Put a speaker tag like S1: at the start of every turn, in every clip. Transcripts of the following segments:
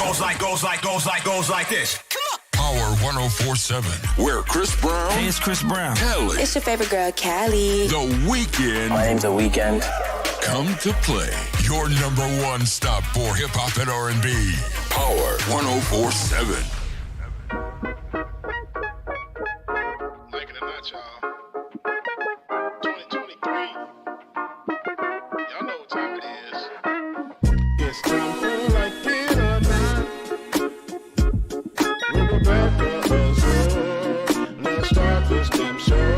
S1: goes like this.
S2: Power 104.7. Where Chris Brown.
S3: Hey, it's Chris Brown.
S2: Kelly.
S4: It's your favorite girl, Callie.
S2: The Weekend.
S5: My name's The Weekend.
S2: Come to play. Your number one stop for hip hop and R&B. Power 104.7.
S6: Like it or not, y'all. 2023. Y'all know what time it is. It's time for Like It or Not. With Rebecca Azure. Let's start this damn show.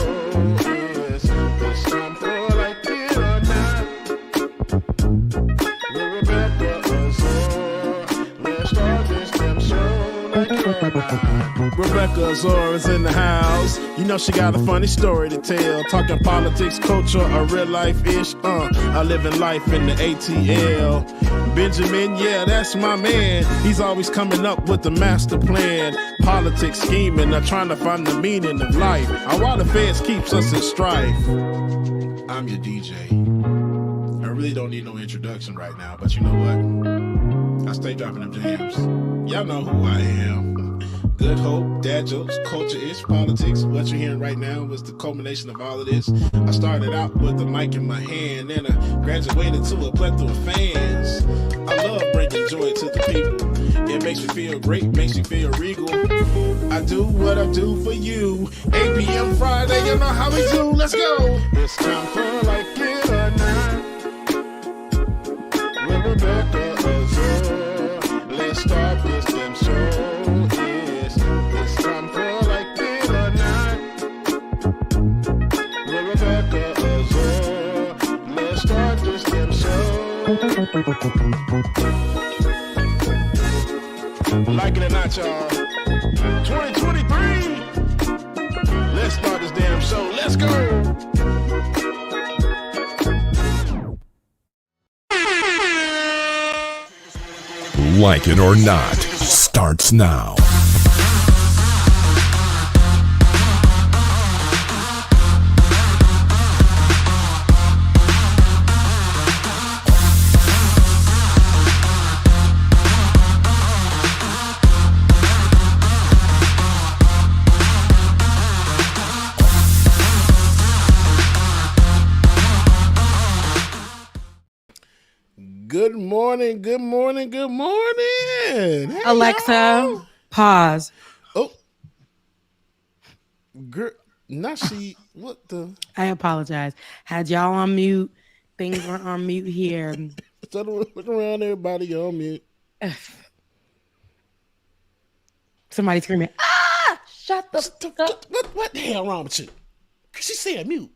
S6: It's time for Like It or Not. With Rebecca Azure. Let's start this damn show. Like It or Not. Rebecca Azure is in the house. You know she got a funny story to tell. Talking politics, culture, or real life-ish. I live in life in the ATL. Benjamin, yeah, that's my man. He's always coming up with the master plan. Politics, scheming, or trying to find the meaning of life. And while the feds keeps us in strife. I'm your DJ. I really don't need no introduction right now, but you know what? I stay dropping them jams. Y'all know who I am. Good hope, dad jokes, culture-ish, politics. What you're hearing right now was the culmination of all of this. I started out with the mic in my hand, and I graduated to a plethora of fans. I love bringing joy to the people. It makes me feel great, makes me feel regal. I do what I do for you. 8 p.m. Friday, you know how we do. Let's go. It's time for Like It or Not. With Rebecca Azure. Let's start this damn show. It's time for Like It or Not. With Rebecca Azure. Let's start this damn show. Like it or not, y'all. 2023. Let's start this damn show. Let's go.
S2: Like It or Not starts now.
S6: Good morning, good morning, good morning. Hey,
S7: Alexa,
S6: y'all.
S7: pause.
S6: Oh, girl, not she. What the?
S7: I apologize. Had y'all on mute. Things were on mute here.
S6: So look around, everybody on mute.
S7: Somebody screaming, ah, shut the fuck up.
S6: What the hell wrong with you? She said mute.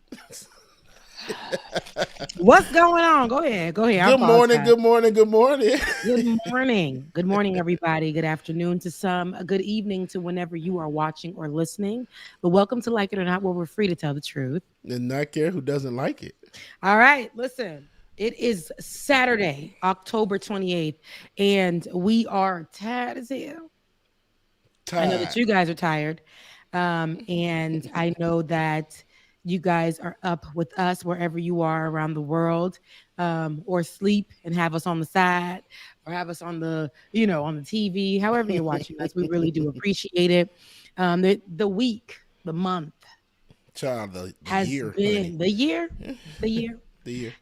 S7: What's going on? Go ahead.
S6: Good morning, good morning, good morning.
S7: Good morning. Good morning, everybody. Good afternoon to some. A good evening to whenever you are watching or listening. But welcome to Like It or Not, where we're free to tell the truth.
S6: And not care who doesn't like it.
S7: All right, listen. It is Saturday, October 28th, and we are tired as hell. I know that you guys are tired, and I know that you guys are up with us wherever you are around the world, or sleep and have us on the side, or have us on the, on the TV, however you're watching us. We really do appreciate it. The week, the month,
S6: child, the year,
S7: been, the year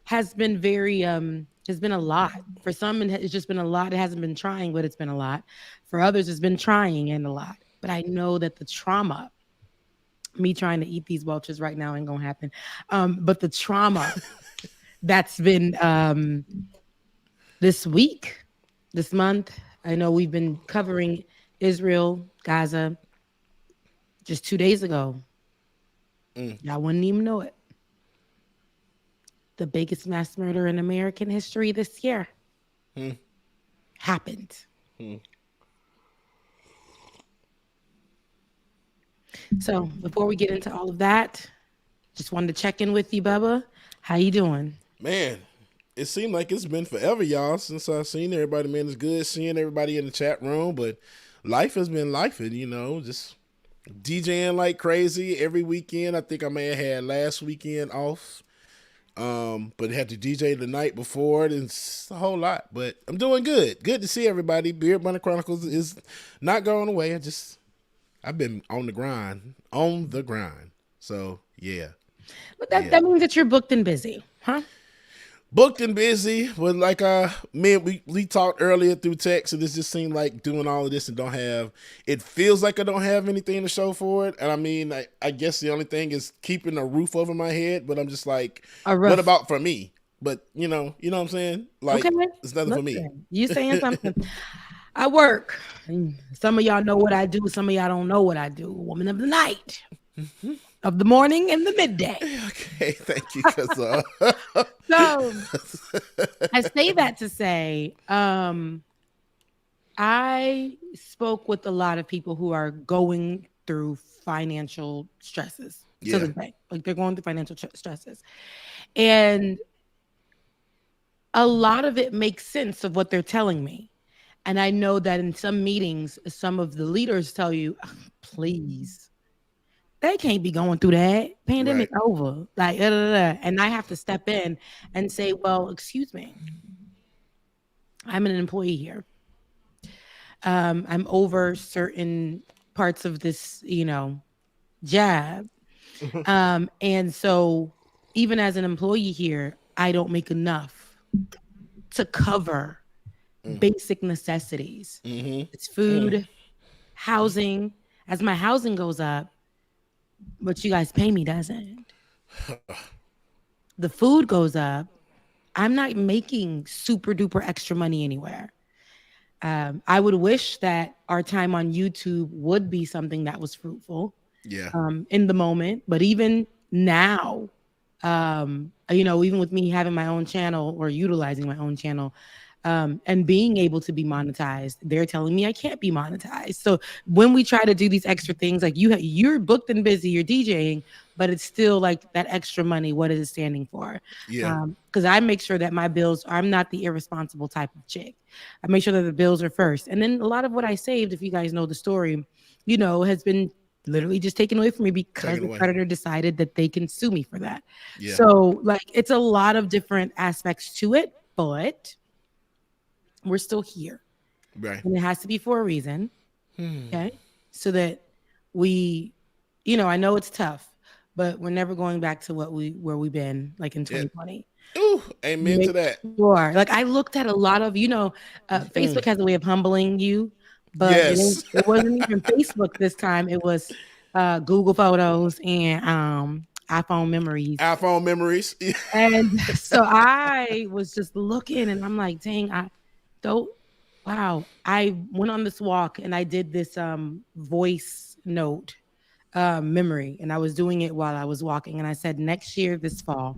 S7: has been very, has been a lot. For some, it's just been a lot. It hasn't been trying, but it's been a lot. For others, it's been trying and a lot. But I know that the trauma, me trying to eat these Welch's right now ain't gonna happen. But the trauma that's been this week, this month, I know we've been covering Israel, Gaza just 2 days ago. Y'all wouldn't even know it. The biggest mass murder in American history this year happened. So before we get into all of that, just wanted to check in with you, Bubba. How you doing?
S6: Man, it seemed like it's been forever, y'all, since I've seen everybody. Man, it's good seeing everybody in the chat room, but life has been lifing, just DJing like crazy every weekend. I think I may have had last weekend off. But had to DJ the night before and it's a whole lot. But I'm doing good. Good to see everybody. Beard Bunny Chronicles is not going away. I've been on the grind. On the grind. So yeah.
S7: But that means that you're booked and busy, huh?
S6: Booked and busy. But like we talked earlier through text, and it just seemed like doing all of this and it feels like I don't have anything to show for it. And I mean, I guess the only thing is keeping a roof over my head, but I'm just like, what about for me? But you know what I'm saying? Like, okay. It's nothing for me.
S7: You saying something. I work. Some of y'all know what I do. Some of y'all don't know what I do. Woman of the night. Of the morning and the midday.
S6: Okay, thank you.
S7: So I say that to say, I spoke with a lot of people who are going through financial stresses. Yeah. So like they're going through financial stresses. And a lot of it makes sense of what they're telling me. And I know that in some meetings, some of the leaders tell you, please, they can't be going through that. Pandemic over. Like, and I have to step in and say, well, excuse me. I'm an employee here. I'm over certain parts of this, job. And so even as an employee here, I don't make enough to cover basic necessities. Mm-hmm. It's food, housing. As my housing goes up, what you guys pay me doesn't. The food goes up. I'm not making super duper extra money anywhere. I would wish that our time on YouTube would be something that was fruitful. Yeah. In the moment, but even now, even with me having my own channel or utilizing my own channel, and being able to be monetized, they're telling me I can't be monetized. So when we try to do these extra things, like you're booked and busy, you're DJing, but it's still like that extra money. What is it standing for? Yeah. Because I make sure that my bills, I'm not the irresponsible type of chick. I make sure that the bills are first. And then a lot of what I saved, if you guys know the story, has been literally just taken away from me because the creditor decided that they can sue me for that. Yeah. So like, it's a lot of different aspects to it, but we're still here. Right. And it has to be for a reason. Okay. So that we, I know it's tough, but we're never going back to where we've been like in 2020.
S6: Ooh, amen to that.
S7: Sure. Like I looked at a lot of, Facebook has a way of humbling you, but it wasn't even Facebook this time. It was Google Photos and iPhone memories. And so I was just looking and I'm like, dang, I went on this walk and I did this voice note memory, and I was doing it while I was walking, and I said next year's fall,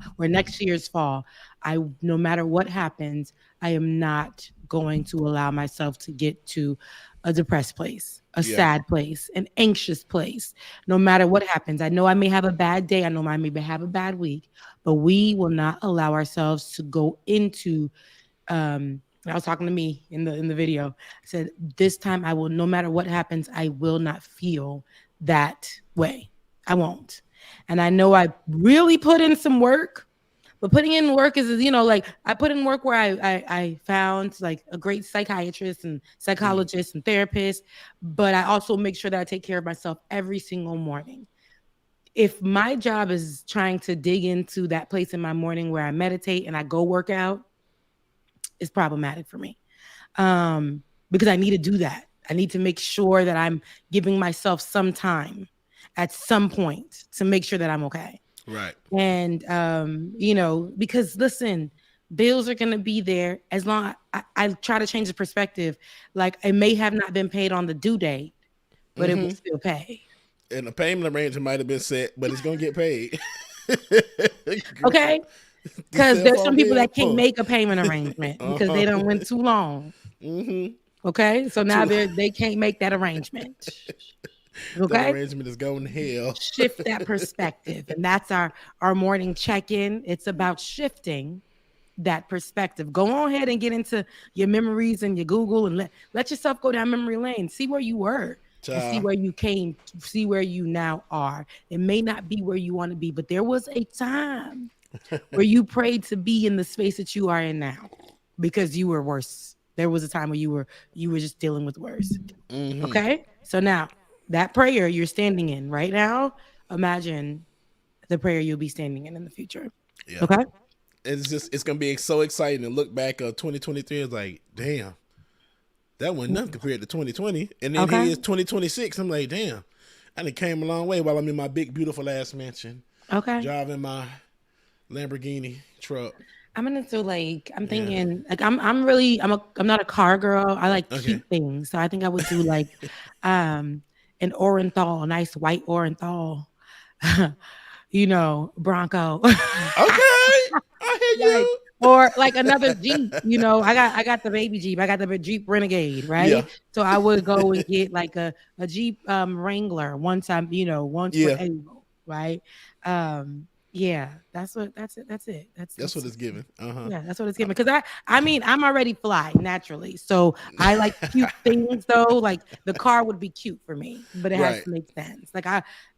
S7: no matter what happens, I am not going to allow myself to get to a depressed place, sad place, an anxious place. No matter what happens, I know I may have a bad day, I know I may have a bad week, but we will not allow ourselves to go into I was talking to me in the video. I said, this time I will, no matter what happens, I will not feel that way. I won't. And I know I really put in some work, but putting in work is, like I put in work where I found like a great psychiatrist and psychologist and therapist, but I also make sure that I take care of myself every single morning. If my job is trying to dig into that place in my morning where I meditate and I go work out, is problematic for me because I need to do that. I need to make sure that I'm giving myself some time at some point to make sure that I'm okay.
S6: Right.
S7: And, because listen, bills are going to be there as long I try to change the perspective. Like it may have not been paid on the due date, but it will still pay.
S6: And the payment arrangement might have been set, but it's going to get paid.
S7: Okay. Because there's some people that can't make a payment arrangement because they don't went too long. Mm-hmm. Okay, so now they can't make that arrangement. Okay,
S6: that arrangement is going to hell.
S7: Shift that perspective, and that's our morning check-in. It's about shifting that perspective. Go on ahead and get into your memories and your Google and let yourself go down memory lane. See where you were. And see where you see where you now are. It may not be where you want to be, but there was a time. where you prayed to be in the space that you are in now because you were worse. There was a time where you were just dealing with worse. Okay? So now that prayer you're standing in right now, imagine the prayer you'll be standing in the future.
S6: Yeah.
S7: Okay?
S6: It's gonna be so exciting to look back at 2023. It's like, damn, that wasn't nothing compared to 2020. And then here
S7: Okay.
S6: is 2026. I'm like, damn, I done came a long way while I'm in my big, beautiful ass mansion,
S7: Okay.
S6: driving my Lamborghini truck.
S7: I'm into like I'm thinking like I'm not a car girl. I like
S6: Okay.
S7: cute things. So I think I would do like an Orenthal, a nice white Orenthal, Bronco.
S6: Okay. I hear
S7: Like,
S6: you.
S7: or like another Jeep, I got the baby Jeep. I got the Jeep Renegade,
S6: Yeah.
S7: right? So I would go and get like a Jeep Wrangler once once we're
S6: Yeah.
S7: able, right? Yeah, that's it.
S6: That's what it's giving.
S7: Yeah, that's what it's giving. Because I mean, I'm already fly naturally, so I like cute things. Though, like the car would be cute for me, but it has
S6: Right.
S7: to make sense. Like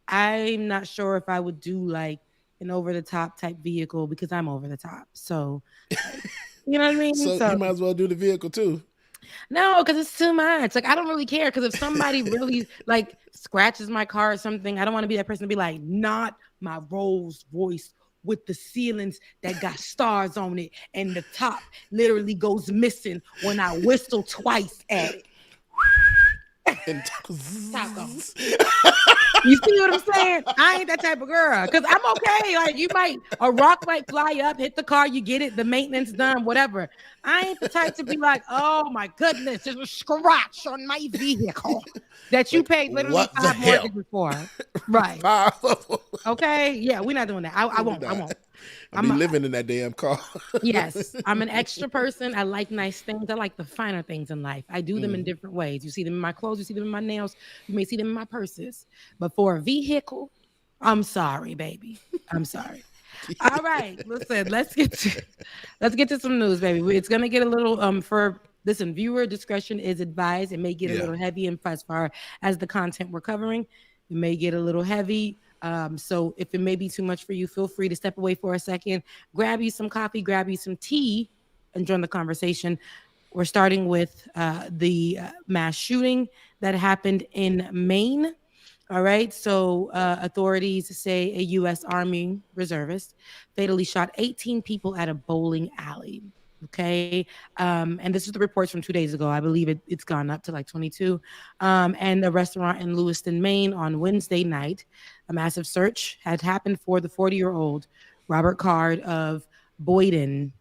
S7: I'm not sure if I would do like an over the top type vehicle because I'm over the top. So, like, you know what I mean?
S6: So
S7: So
S6: you might as well do the vehicle too.
S7: no, because it's too much. Like I don't really care. Because if somebody really like scratches my car or something, I don't want to be that person to be like, not my Rolls Royce with the ceilings that got stars on it and the top literally goes missing when I whistle twice at it.
S6: And
S7: Taco. You see what I'm saying? I ain't that type of girl. Because I'm okay. Like a rock might fly up, hit the car, you get it, the maintenance done, whatever. I ain't the type to be like, oh my goodness, there's a scratch on my vehicle that you paid literally
S6: what the
S7: 5
S6: hell?
S7: mortgages for. Right. Okay. Yeah, we're not doing that. I won't.
S6: I'll be living in that damn car.
S7: Yes, I'm an extra person. I like nice things. I like the finer things in life. I do them in different ways. You see them in my clothes, you see them in my nails, you may see them in my purses. But for a vehicle, I'm sorry, baby. I'm sorry. All right, listen, let's get to some news, baby. It's gonna get a little for listen, viewer discretion is advised. It may get a little heavy and as far as the content we're covering. It may get a little heavy. So if it may be too much for you, feel free to step away for a second, grab you some coffee, grab you some tea, and join the conversation. We're starting with the mass shooting that happened in Maine. All right. So authorities say a U.S. Army reservist fatally shot 18 people at a bowling alley. Okay. And this is the reports from 2 days ago. I believe it's gone up to like 22. And a restaurant in Lewiston, Maine on Wednesday night, a massive search had happened for the 40-year-old Robert Card of Boyden,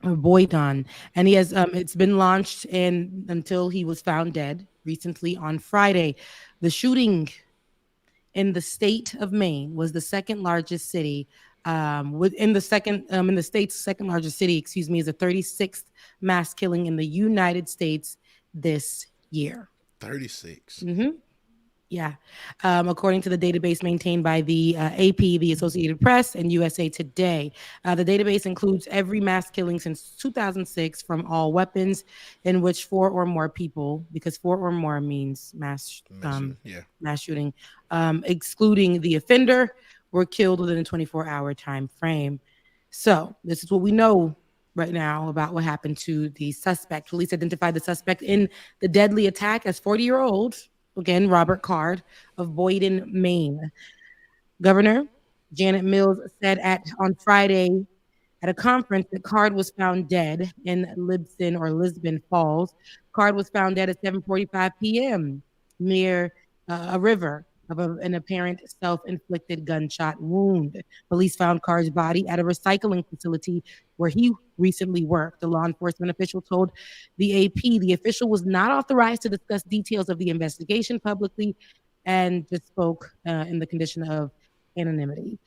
S7: Boydon, and he has it's been launched and until he was found dead recently on Friday. The shooting in the state of Maine was the second largest city. Within the second in the state's second largest city, excuse me, is the 36th mass killing in the United States this year.
S6: 36.
S7: Mm-hmm. Yeah. According to the database maintained by the AP, the Associated Press, and USA Today. The database includes every mass killing since 2006 from all weapons in which 4 or more people, because 4 or more means mass shooting, excluding the offender, were killed within a 24-hour time frame. So this is what we know right now about what happened to the suspect. Police identified the suspect in the deadly attack as 40-year-old, again, Robert Card of Boyden, Maine. Governor Janet Mills said on Friday at a conference that Card was found dead in Lisbon Falls. Card was found dead at 7:45 p.m. near a river of an apparent self-inflicted gunshot wound. Police found Card's body at a recycling facility where he recently worked. The law enforcement official told the AP the official was not authorized to discuss details of the investigation publicly and just spoke in the condition of anonymity.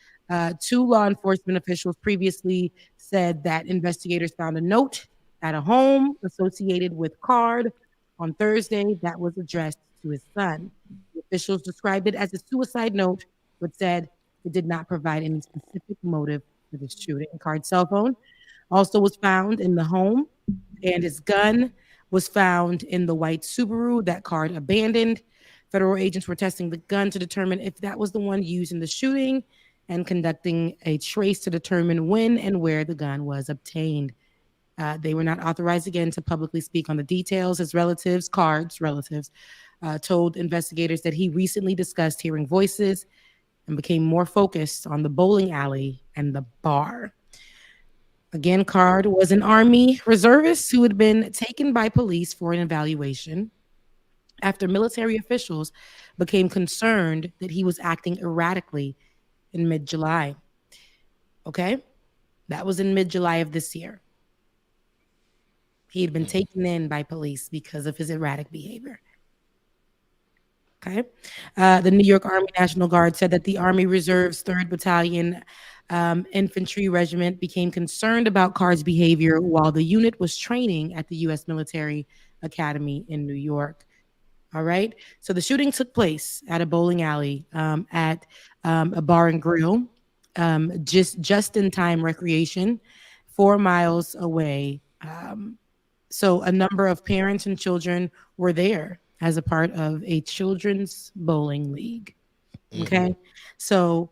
S7: 2 law enforcement officials previously said that investigators found a note at a home associated with Card on Thursday that was addressed to his son. The officials described it as a suicide note, but said it did not provide any specific motive for the shooting. Card's cell phone also was found in the home, and his gun was found in the white Subaru that Card abandoned. Federal agents were testing the gun to determine if that was the one used in the shooting. and conducting a trace to determine when and where the gun was obtained. They were not authorized again to publicly speak on the details. His relatives, told investigators that he recently discussed hearing voices and became more focused on the bowling alley and the bar. Again, Card was an Army reservist who had been taken by police for an evaluation after military officials became concerned that he was acting erratically in mid-July. Okay? That was in mid-July of this year. He had been taken in by police because of his erratic behavior. Okay. The New York Army National Guard said that the Army Reserve's 3rd Battalion Infantry Regiment became concerned about Card's behavior while the unit was training at the U.S. Military Academy in New York. All right. So the shooting took place at a bowling alley at a bar and grill, just in time recreation, 4 miles away. So a number of parents and children were there as a part of a children's bowling league. Okay. So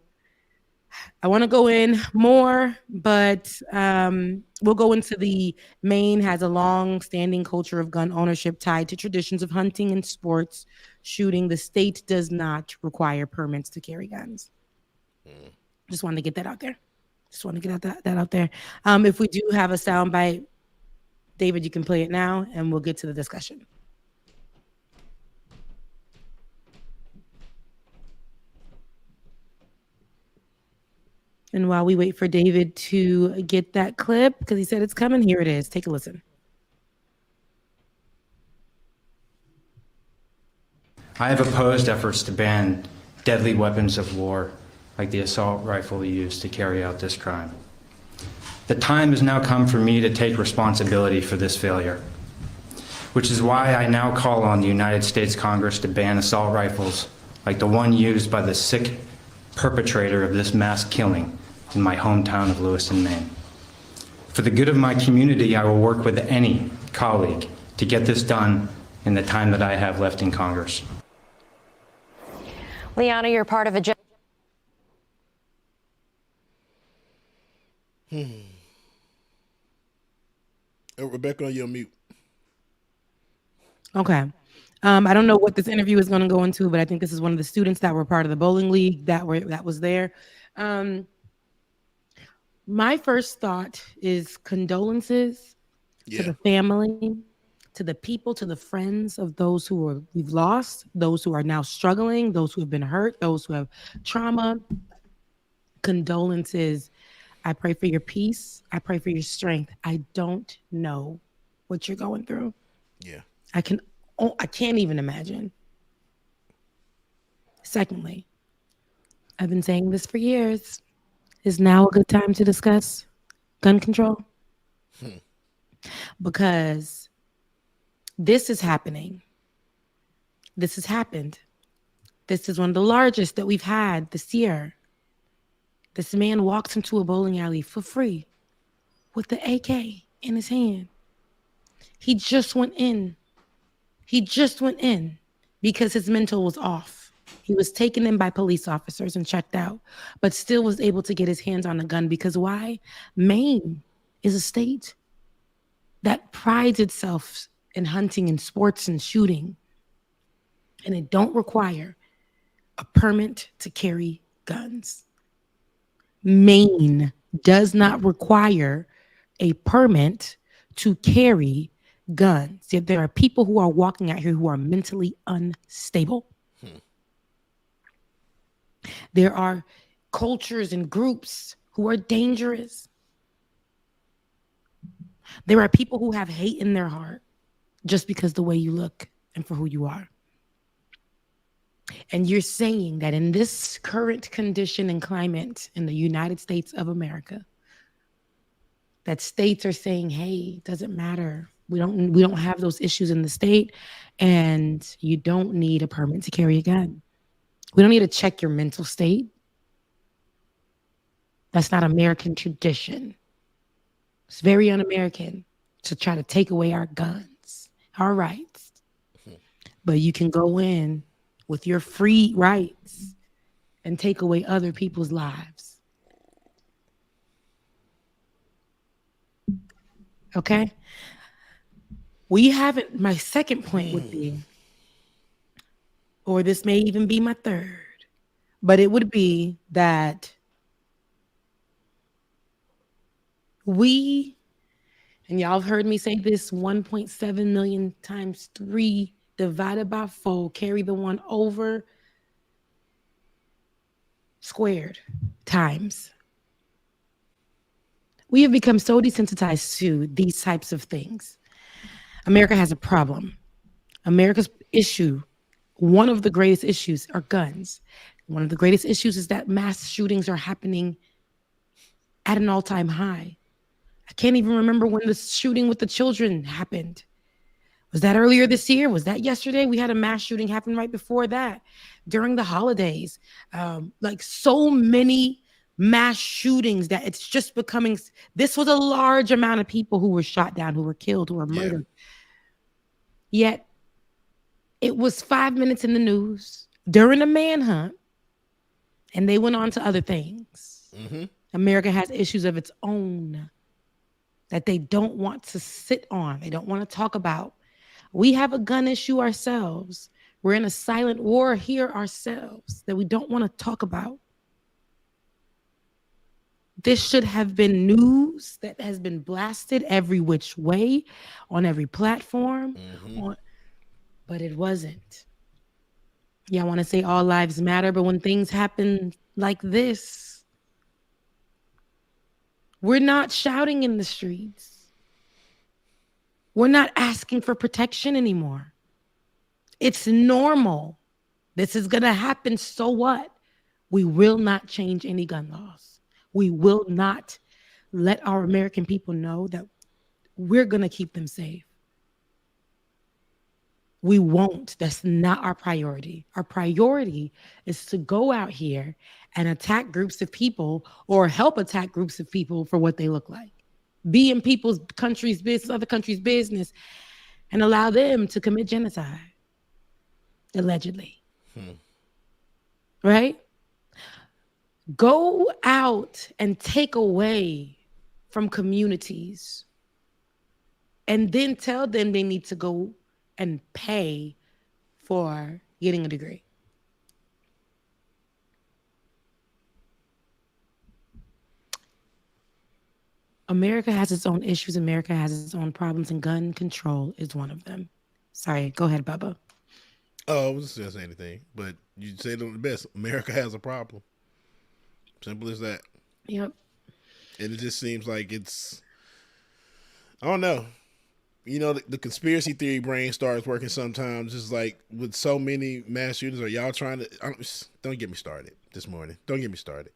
S7: I want to go in more, but we'll go into the Maine has a long-standing culture of gun ownership tied to traditions of hunting and sports shooting. The state does not require permits to carry guns. Just wanted to get that out there. That out there. If we do have a soundbite, David, you can play it now, and we'll get to the discussion. And while we wait for David to get that clip, because he said it's coming, here it is. Take a listen.
S1: I have opposed efforts to ban deadly weapons of war like the assault rifle used to carry out this crime. The time has now come for me to take responsibility for this failure, which is why I now call on the United States Congress to ban assault rifles like the one used by the sick perpetrator of this mass killing in my hometown of Lewiston, Maine. For the good of my community, I will work with any colleague to get this done in the time that I have left in Congress.
S3: Liana, you're part of a...
S6: Rebecca, you're mute.
S7: Okay. I don't know what this interview is going to go into, but I think this is one of the students that were part of the bowling league that was there. My first thought is condolences to the family, to the people, to the friends of those we've lost, those who are now struggling, those who have been hurt, those who have trauma. Condolences. I pray for your peace. I pray for your strength. I don't know what you're going through.
S6: Yeah.
S7: I can't even imagine. Secondly, I've been saying this for years. Is now a good time to discuss gun control? Because this is happening. This has happened. This is one of the largest that we've had this year. This man walks into a bowling alley for free with the AK in his hand. He just went in. Because his mental was off. He was taken in by police officers and checked out, but still was able to get his hands on a gun because why? Maine is a state that prides itself in hunting and sports and shooting, and it don't require a permit to carry guns. Maine does not require a permit to carry guns. Yet there are people who are walking out here who are mentally unstable. There are cultures and groups who are dangerous. There are people who have hate in their heart just because the way you look and for who you are. And you're saying that in this current condition and climate in the United States of America, that states are saying, hey, it doesn't matter. We don't have those issues in the state, and you don't need a permit to carry a gun. We don't need to check your mental state. That's not American tradition. It's very un-American to try to take away our guns, our rights. But you can go in with your free rights and take away other people's lives. Okay. We haven't, my second point would be, or this may even be my third, but it would be that we, and y'all have heard me say this 1.7 million times 3 divided by 4, carry the 1 over squared times. We have become so desensitized to these types of things. America has a problem. America's issue, one of the greatest issues, are guns. One of the greatest issues is that mass shootings are happening at an all-time high. I can't even remember when the shooting with the children happened. Was that earlier this year? Was that yesterday? We had a mass shooting happen right before that during the holidays. Like so many mass shootings that it's just becoming, this was a large amount of people who were shot down, who were killed, who were murdered. Yet it was 5 minutes in the news during a manhunt, and they went on to other things. America has issues of its own that they don't want to sit on. They don't want to talk about. We have a gun issue ourselves. We're in a silent war here ourselves that we don't want to talk about. This should have been news that has been blasted every which way on every platform, but it wasn't. Yeah, I want to say all lives matter, but when things happen like this, we're not shouting in the streets. We're not asking for protection anymore. It's normal. This is going to happen. So what? We will not change any gun laws. We will not let our American people know that we're going to keep them safe. We won't. That's not our priority. Our priority is to go out here and attack groups of people or help attack groups of people for what they look like. Be in people's countries' business, other countries' business, and allow them to commit genocide, allegedly. Right? Go out and take away from communities and then tell them they need to go and pay for getting a degree. America has its own issues. America has its own problems, and gun control is one of them. Sorry, go ahead, Bubba.
S6: Oh, I wasn't going to say anything, but you said it the best. America has a problem. Simple as that.
S7: Yep.
S6: And it just seems like it's, I don't know. You know, the conspiracy theory brain starts working sometimes. Just like with so many mass shootings, are y'all trying to? Don't get me started this morning. Don't get me started,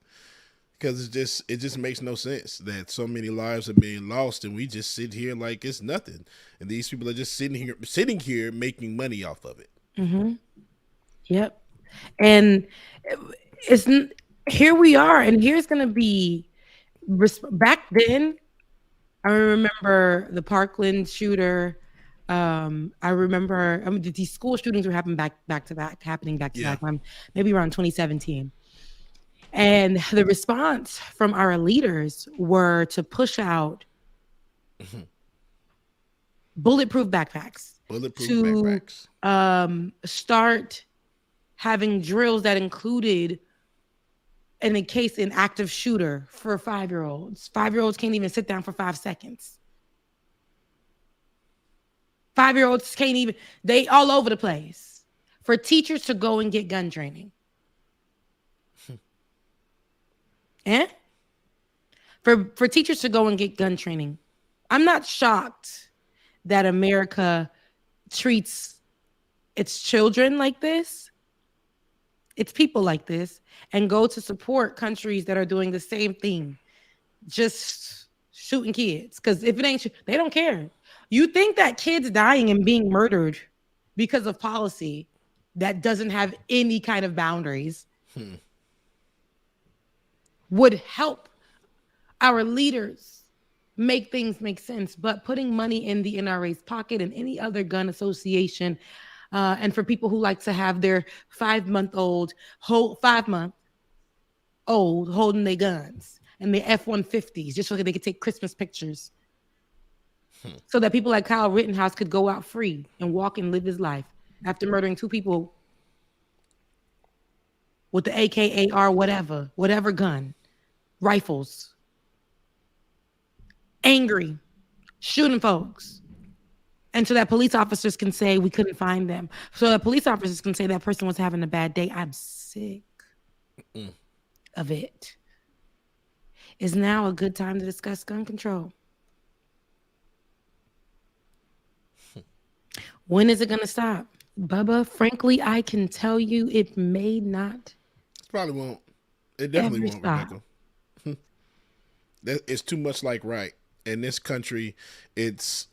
S6: because it just makes no sense that so many lives are being lost, and we just sit here like it's nothing, and these people are just sitting here making money off of it.
S7: Yep. And it's here we are, and here's gonna be back then. I remember the Parkland shooter. I remember these school shootings were happening back to back, maybe around 2017. And the response from our leaders were to push out bulletproof backpacks. Start having drills that included in a case an active shooter for 5-year-olds. 5-year-olds can't even sit down for 5 seconds. 5-year-olds can't even, they all over the place. For teachers to go and get gun training. For teachers to go and get gun training. I'm not shocked that America treats its children like this. It's people like this, and go to support countries that are doing the same thing, just shooting kids. Because if it ain't, they don't care. You think that kids dying and being murdered because of policy that doesn't have any kind of boundaries would help our leaders make things make sense, but putting money in the NRA's pocket and any other gun association, and for people who like to have their 5-month-old holding their guns and their F-150s just so they could take Christmas pictures. so that people like Kyle Rittenhouse could go out free and walk and live his life after murdering 2 people with the AKAR, whatever gun, rifles, angry, shooting folks. And so that police officers can say we couldn't find them. So that police officers can say that person was having a bad day. I'm sick of it. Is now a good time to discuss gun control? When is it going to stop? Bubba, frankly, I can tell you it may not.
S6: Probably won't. It definitely won't, Rebecca. It's too much like right. In this country,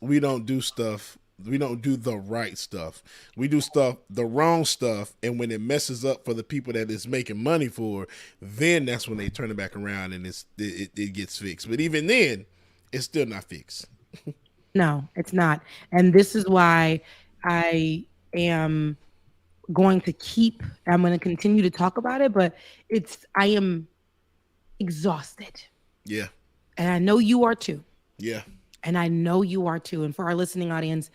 S6: we don't do stuff. We don't do the right stuff. We do the wrong stuff. And when it messes up for the people that it's making money for, then that's when they turn it back around and it gets fixed. But even then, it's still not fixed.
S7: No, it's not. And this is why I'm going to continue to talk about it, but I am exhausted.
S6: Yeah.
S7: And I know you are too.
S6: Yeah.
S7: And I know you are too. And for our listening audience,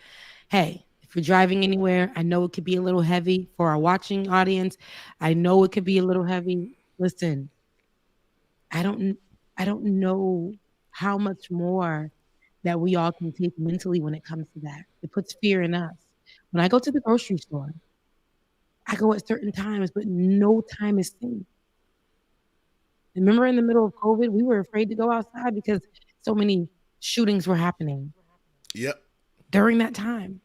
S7: hey, if you're driving anywhere, I know it could be a little heavy. For our watching audience, I know it could be a little heavy. Listen, I don't know how much more that we all can take mentally when it comes to that. It puts fear in us. When I go to the grocery store, I go at certain times, but no time is safe. Remember in the middle of COVID, we were afraid to go outside because so many shootings were happening.
S6: Yep.
S7: During that time,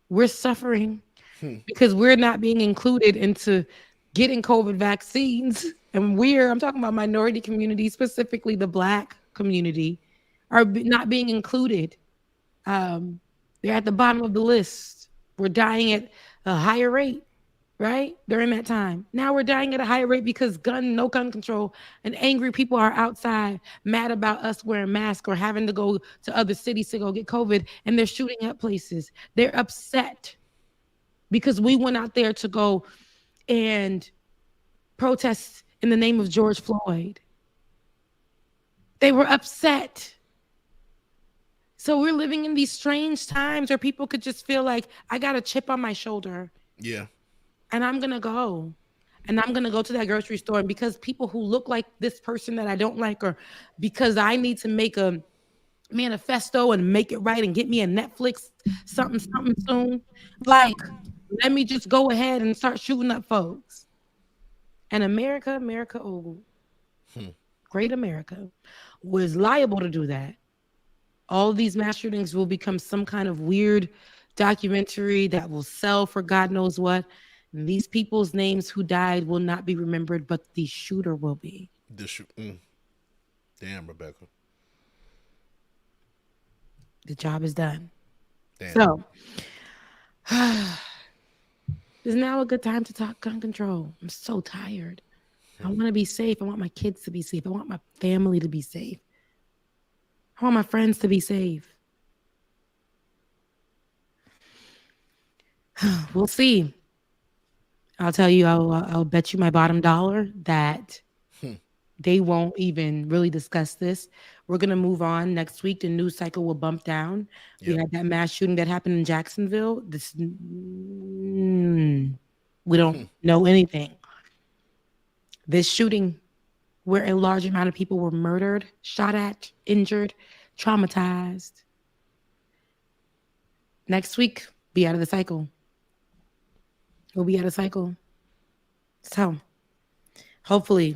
S7: we're suffering because we're not being included into getting COVID vaccines. And I'm talking about minority communities, specifically the Black community, are not being included. They're at the bottom of the list. We're dying at a higher rate, right? During that time. Now we're dying at a higher rate because no gun control, and angry people are outside mad about us wearing masks or having to go to other cities to go get COVID, and they're shooting up places. They're upset because we went out there to go and protest in the name of George Floyd. They were upset. So we're living in these strange times where people could just feel like, I got a chip on my shoulder.
S6: Yeah.
S7: And I'm going to go. And I'm going to go to that grocery store. And because people who look like this person that I don't like, or because I need to make a manifesto and make it right and get me a Netflix something soon, like, let me just go ahead and start shooting up folks. And America, great America, was liable to do that. All of these mass shootings will become some kind of weird documentary that will sell for God knows what. And these people's names who died will not be remembered, but the shooter will be.
S6: Damn, Rebecca.
S7: The job is done.
S6: Damn.
S7: So, is now a good time to talk gun control? I'm so tired. I want to be safe. I want my kids to be safe. I want my family to be safe. I want my friends to be safe. We'll see. I'll tell you, I'll bet you my bottom dollar that they won't even really discuss this. We're going to move on. Next week, the news cycle will bump down. Yep. We had that mass shooting that happened in Jacksonville. We don't know anything. This shooting, where a large amount of people were murdered, shot at, injured, traumatized. Next week, be out of the cycle. We'll be out of cycle. So, hopefully,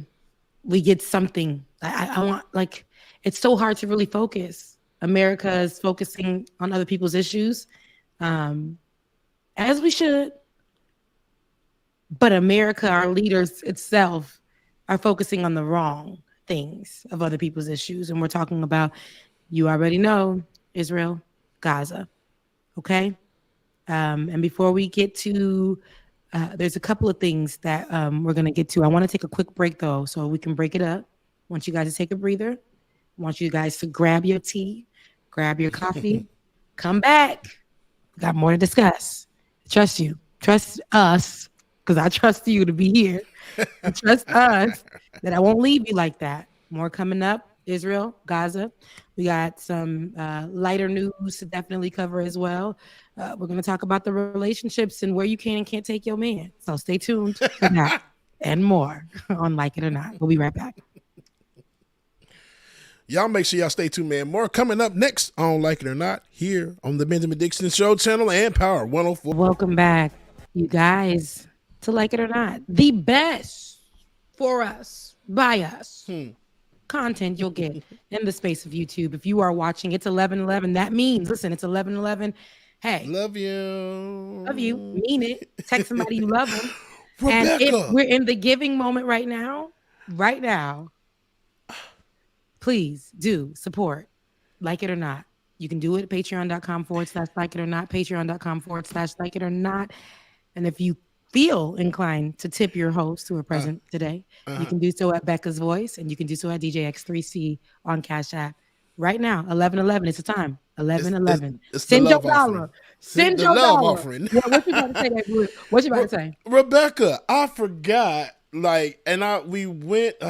S7: we get something. I want, like, it's so hard to really focus. America is focusing on other people's issues, as we should. But America, our leaders itself, are focusing on the wrong things of other people's issues. And we're talking about, you already know, Israel, Gaza. Okay? And before we get to, there's a couple of things that we're going to get to. I want to take a quick break, though, so we can break it up. I want you guys to take a breather. I want you guys to grab your tea, grab your coffee, come back. We got more to discuss. Trust you. Trust us, because I trust you to be here. Trust us that I won't leave you like that. More coming up. Israel, Gaza. We got some lighter news to definitely cover as well. We're going to talk about the relationships and where you can and can't take your man. So stay tuned for that and more on Like It or Not. We'll be right back.
S6: Y'all make sure y'all stay tuned, man. More coming up next on Like It or Not here on the Benjamin Dixon Show channel and Power 104.
S7: Welcome back, you guys, to Like It or Not. The best for us, by us. Content you'll get in the space of YouTube. If you are watching, it's 11:11. That means, listen, it's 11:11. Hey,
S6: love you.
S7: Love you. Mean it. Text somebody you love them.
S6: Rebecca.
S7: And if we're in the giving moment right now, please do support Like It or Not. You can do it at patreon.com/like it or not, patreon.com/like it or not. And if you feel inclined to tip your host who are present today, you can do so at Becca's Voice, and you can do so at DJX3C on Cash App. Right now, 11:11. It's the time. 11:11. Send your dollar. Send your dollar. Offering. Yeah, what you about to say, that? What you about to say?
S6: Rebecca, I forgot. I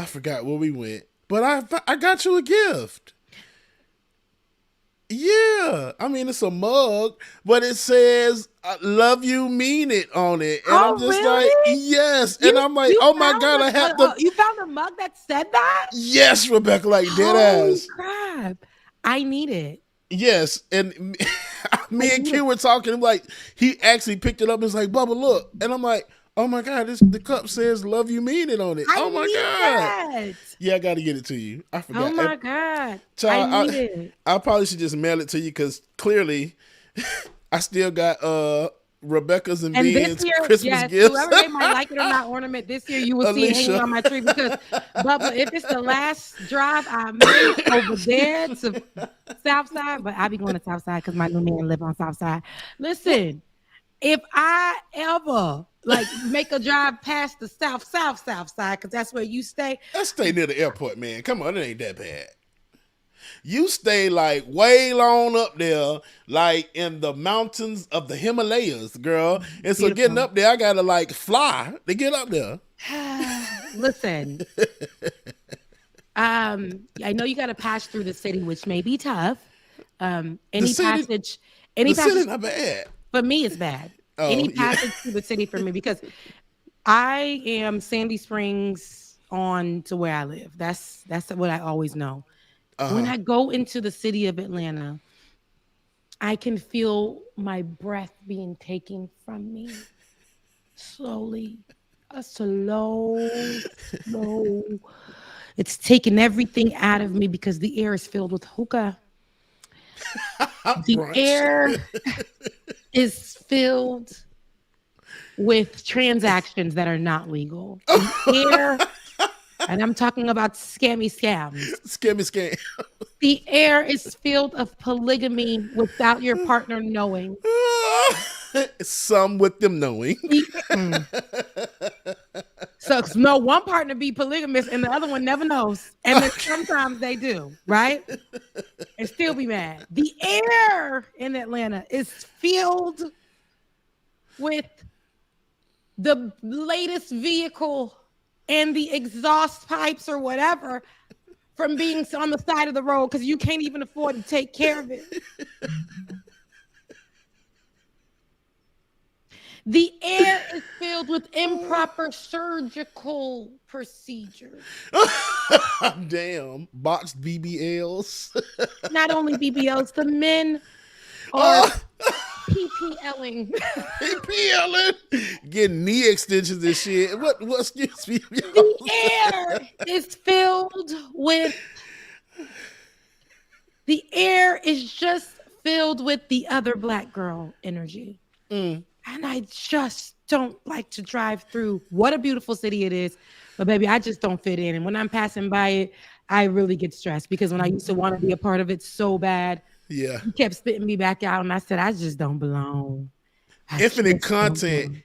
S6: forgot where we went, but I got you a gift. Yeah, I mean, it's a mug, but it says "I love you, mean it" on it, and I'm just
S7: really?
S6: like, yes, and I'm like, oh my god, I have to.
S7: You found a mug that said that?
S6: Yes, Rebecca, like dead ass.
S7: Crap! I need it.
S6: Yes, and me and Q were talking. Like, he actually picked it up and was like, "Bubba, look," and I'm like, oh my god, the cup says "love you, mean it" on it. Oh my god. Yeah, I got to get it to you. I forgot.
S7: Oh my god.
S6: Child,
S7: I need it.
S6: I probably should just mail it to you because clearly I still got Rebecca's and Bean's Christmas gifts.
S7: Whoever made my Like It or Not ornament this year, you will see it hanging on my tree, because Bubba, if it's the last drive I make over there to Southside, but I be going to Southside because my new man live on Southside. Listen, if I ever make a drive past the south side, because that's where you stay.
S6: I stay near the airport, man. Come on, it ain't that bad. You stay way long up there, in the mountains of the Himalayas, girl. And so getting up there, I gotta fly to get up there.
S7: Listen, I know you gotta pass through the city, which may be tough. Any passage
S6: not bad.
S7: For me, it's bad. Any passage through the city for me, because I am Sandy Springs on to where I live. That's what I always know. When I go into the city of Atlanta, I can feel my breath being taken from me slowly. Slow. It's taking everything out of me because the air is filled with hookah. The air is filled with transactions that are not legal. The air, and I'm talking about scams.
S6: Scam.
S7: The air is filled of polygamy without your partner knowing.
S6: Some with them knowing.
S7: So no, one partner be polygamous and the other one never knows. And then sometimes they do, right? And still be mad. The air in Atlanta is filled with the latest vehicle and the exhaust pipes or whatever from being on the side of the road because you can't even afford to take care of it. The air is filled with improper surgical procedures.
S6: Damn. Boxed BBLs.
S7: Not only BBLs, the men are PPLing.
S6: PPLing? Getting knee extensions and shit. What excuse me?
S7: The air is filled with... The air is just filled with the other black girl energy. And I just don't like to drive through. What a beautiful city it is. But baby, I just don't fit in. And when I'm passing by it, I really get stressed because when I used to want to be a part of it so bad, he kept spitting me back out. And I said, I just don't belong.
S6: Infinite content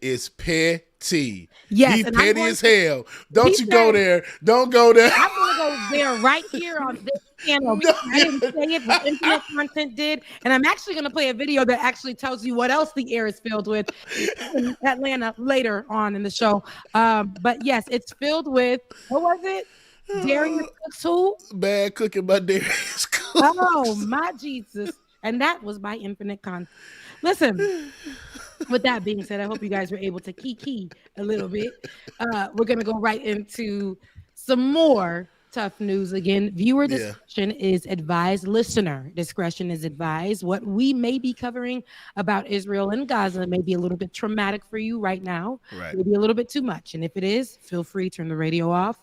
S6: is petty.
S7: Yes,
S6: he's petty as hell. Don't you go there. Don't go there.
S7: I'm going to go there right here on this channel. No. I didn't say it, but infinite content did. And I'm actually going to play a video that actually tells you what else the air is filled with in Atlanta later on in the show. But yes, it's filled with, what was it? Darius Cooks who?
S6: Bad cooking by Darius Cooks.
S7: Oh, my Jesus. And that was by Infinite Con. Listen, with that being said, I hope you guys were able to kiki a little bit. We're going to go right into some more tough news. Again, viewer discretion is advised. Listener discretion is advised. What we may be covering about Israel and Gaza may be a little bit traumatic for you right now. Maybe a little bit too much. And if it is, feel free to turn the radio off,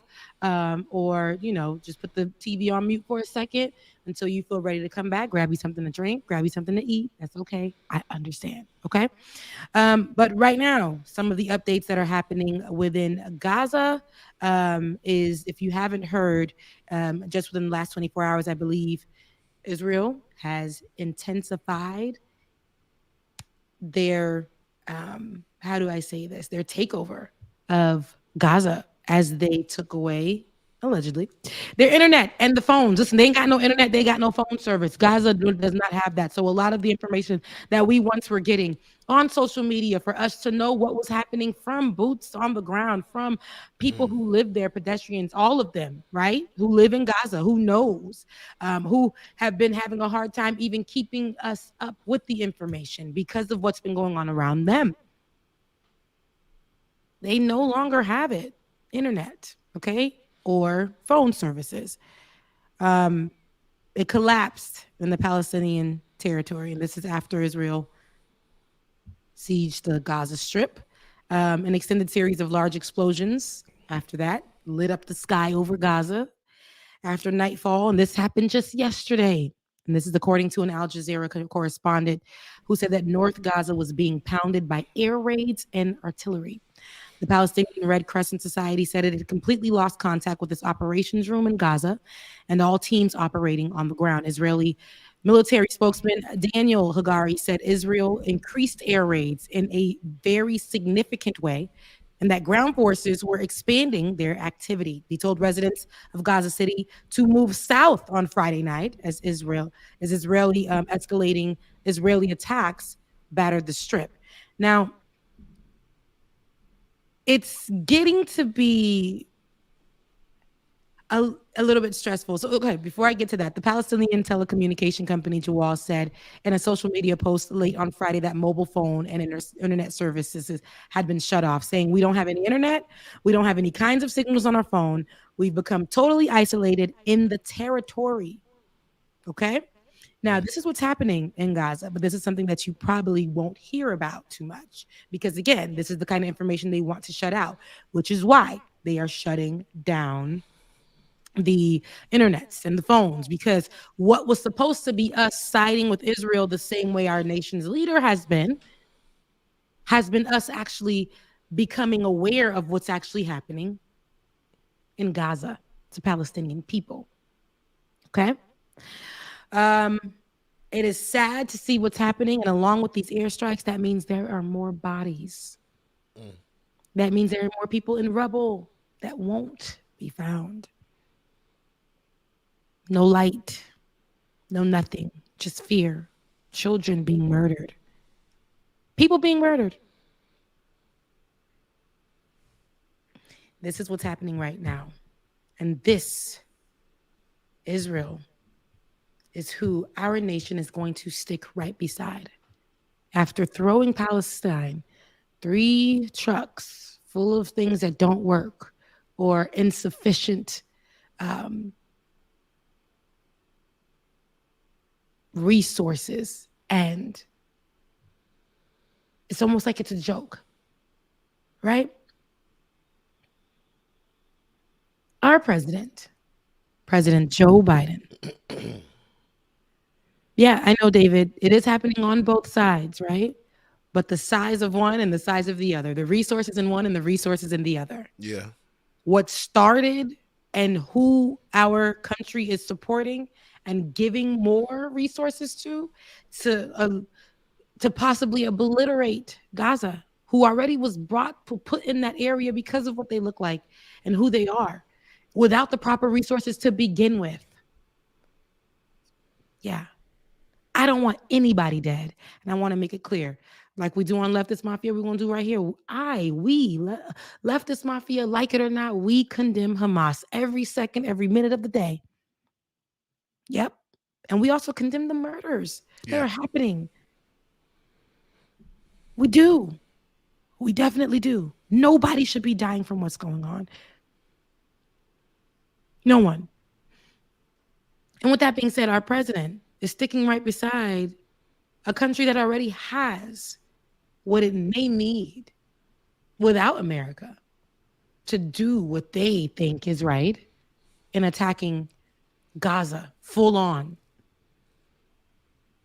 S7: or, just put the TV on mute for a second until you feel ready to come back. Grab you something to drink, grab you something to eat. That's okay. I understand. Okay. But right now, some of the updates that are happening within Gaza is, if you haven't heard, just within the last 24 hours, I believe Israel has intensified their, how do I say this? Their takeover of Gaza as they took away, allegedly, their internet and the phones. Listen, they ain't got no internet. They got no phone service. Gaza does not have that. So a lot of the information that we once were getting on social media for us to know what was happening from boots on the ground, from people who live there, pedestrians, all of them, right? Who live in Gaza, who knows, who have been having a hard time even keeping us up with the information because of what's been going on around them. They no longer have it. Internet, okay, or phone services. It collapsed in the Palestinian territory, and this is after Israel sieged the Gaza Strip. An extended series of large explosions after that lit up the sky over Gaza after nightfall, and this happened just yesterday. And this is according to an Al Jazeera correspondent who said that North Gaza was being pounded by air raids and artillery. The Palestinian Red Crescent Society said it had completely lost contact with its operations room in Gaza and all teams operating on the ground. Israeli military spokesman Daniel Hagari said Israel increased air raids in a very significant way and that ground forces were expanding their activity. He told residents of Gaza City to move south on Friday night as escalating Israeli attacks battered the strip. Now, it's getting to be a little bit stressful. So, okay, before I get to that, the Palestinian telecommunication company Jawal said in a social media post late on Friday that mobile phone and internet services had been shut off, saying, "We don't have any internet. We don't have any kinds of signals on our phone. We've become totally isolated in the territory." Okay? Now, this is what's happening in Gaza, but this is something that you probably won't hear about too much because, again, this is the kind of information they want to shut out, which is why they are shutting down the internets and the phones, because what was supposed to be us siding with Israel the same way our nation's leader has been us actually becoming aware of what's actually happening in Gaza to Palestinian people. Okay? It is sad to see what's happening. And along with these airstrikes, that means there are more bodies. That means there are more people in rubble that won't be found. No light, no nothing, just fear. Children being murdered. People being murdered. This is what's happening right now. And this, Israel, is who our nation is going to stick right beside. After throwing Palestine 3 trucks full of things that don't work or insufficient resources, and it's almost like it's a joke, right? Our President Joe Biden. Yeah, I know, David. It is happening on both sides, right? But the size of one and the size of the other. The resources in one and the resources in the other.
S6: Yeah.
S7: What started and who our country is supporting and giving more resources to possibly obliterate Gaza, who already was put in that area because of what they look like and who they are, without the proper resources to begin with. Yeah. I don't want anybody dead. And I want to make it clear. Like we do on Leftist Mafia, we're going to do right here. Leftist Mafia, like it or not, we condemn Hamas every second, every minute of the day. Yep. And we also condemn the murders that are happening. We do. We definitely do. Nobody should be dying from what's going on. No one. And with that being said, our president is sticking right beside a country that already has what it may need without America to do what they think is right in attacking Gaza full on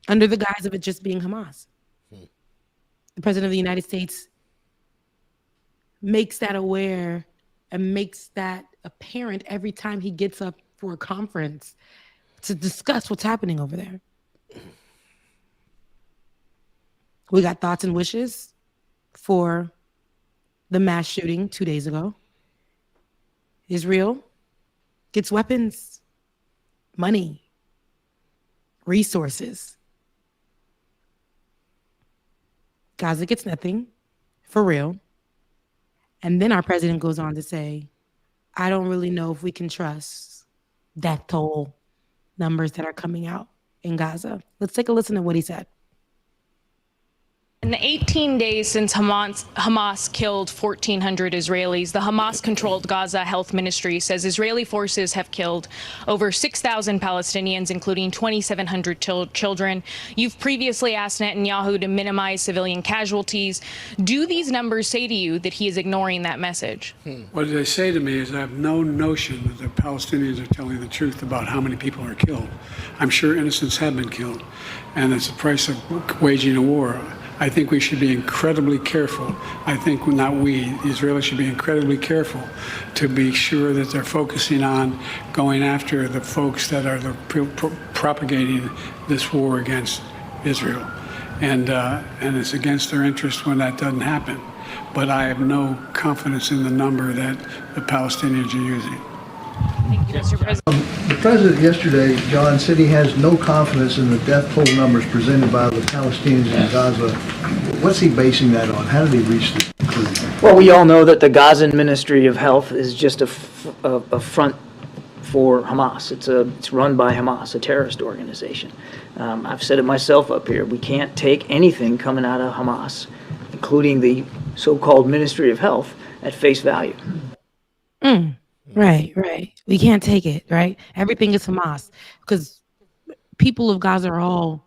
S7: under the guise of it just being Hamas. The president of the United States makes that aware and makes that apparent every time he gets up for a conference to discuss what's happening over there. We got thoughts and wishes for the mass shooting 2 days ago. Israel gets weapons, money, resources. Gaza gets nothing, for real. And then our president goes on to say, I don't really know if we can trust death toll numbers that are coming out in Gaza. Let's take a listen to what he said.
S3: In the 18 days since Hamas killed 1,400 Israelis, the Hamas-controlled Gaza Health Ministry says Israeli forces have killed over 6,000 Palestinians, including 2,700 children. You've previously asked Netanyahu to minimize civilian casualties. Do these numbers say to you that he is ignoring that message?
S4: What they say to me is I have no notion that the Palestinians are telling the truth about how many people are killed. I'm sure innocents have been killed, and it's the price of waging a war. I think we should be incredibly careful. I think not we, the Israelis should be incredibly careful to be sure that they're focusing on going after the folks that are propagating this war against Israel. And it's against their interest when that doesn't happen. But I have no confidence in the number that the Palestinians are using.
S3: Thank you, Mr. President.
S5: The president yesterday, John, said he has no confidence in the death toll numbers presented by the Palestinians in Gaza. What's he basing that on? How did he reach this conclusion?
S8: Well, we all know that the Gazan Ministry of Health is just a front for Hamas. It's run by Hamas, a terrorist organization. I've said it myself up here. We can't take anything coming out of Hamas, including the so-called Ministry of Health, at face value.
S7: Right. We can't take it, right? Everything is Hamas because people of Gaza are all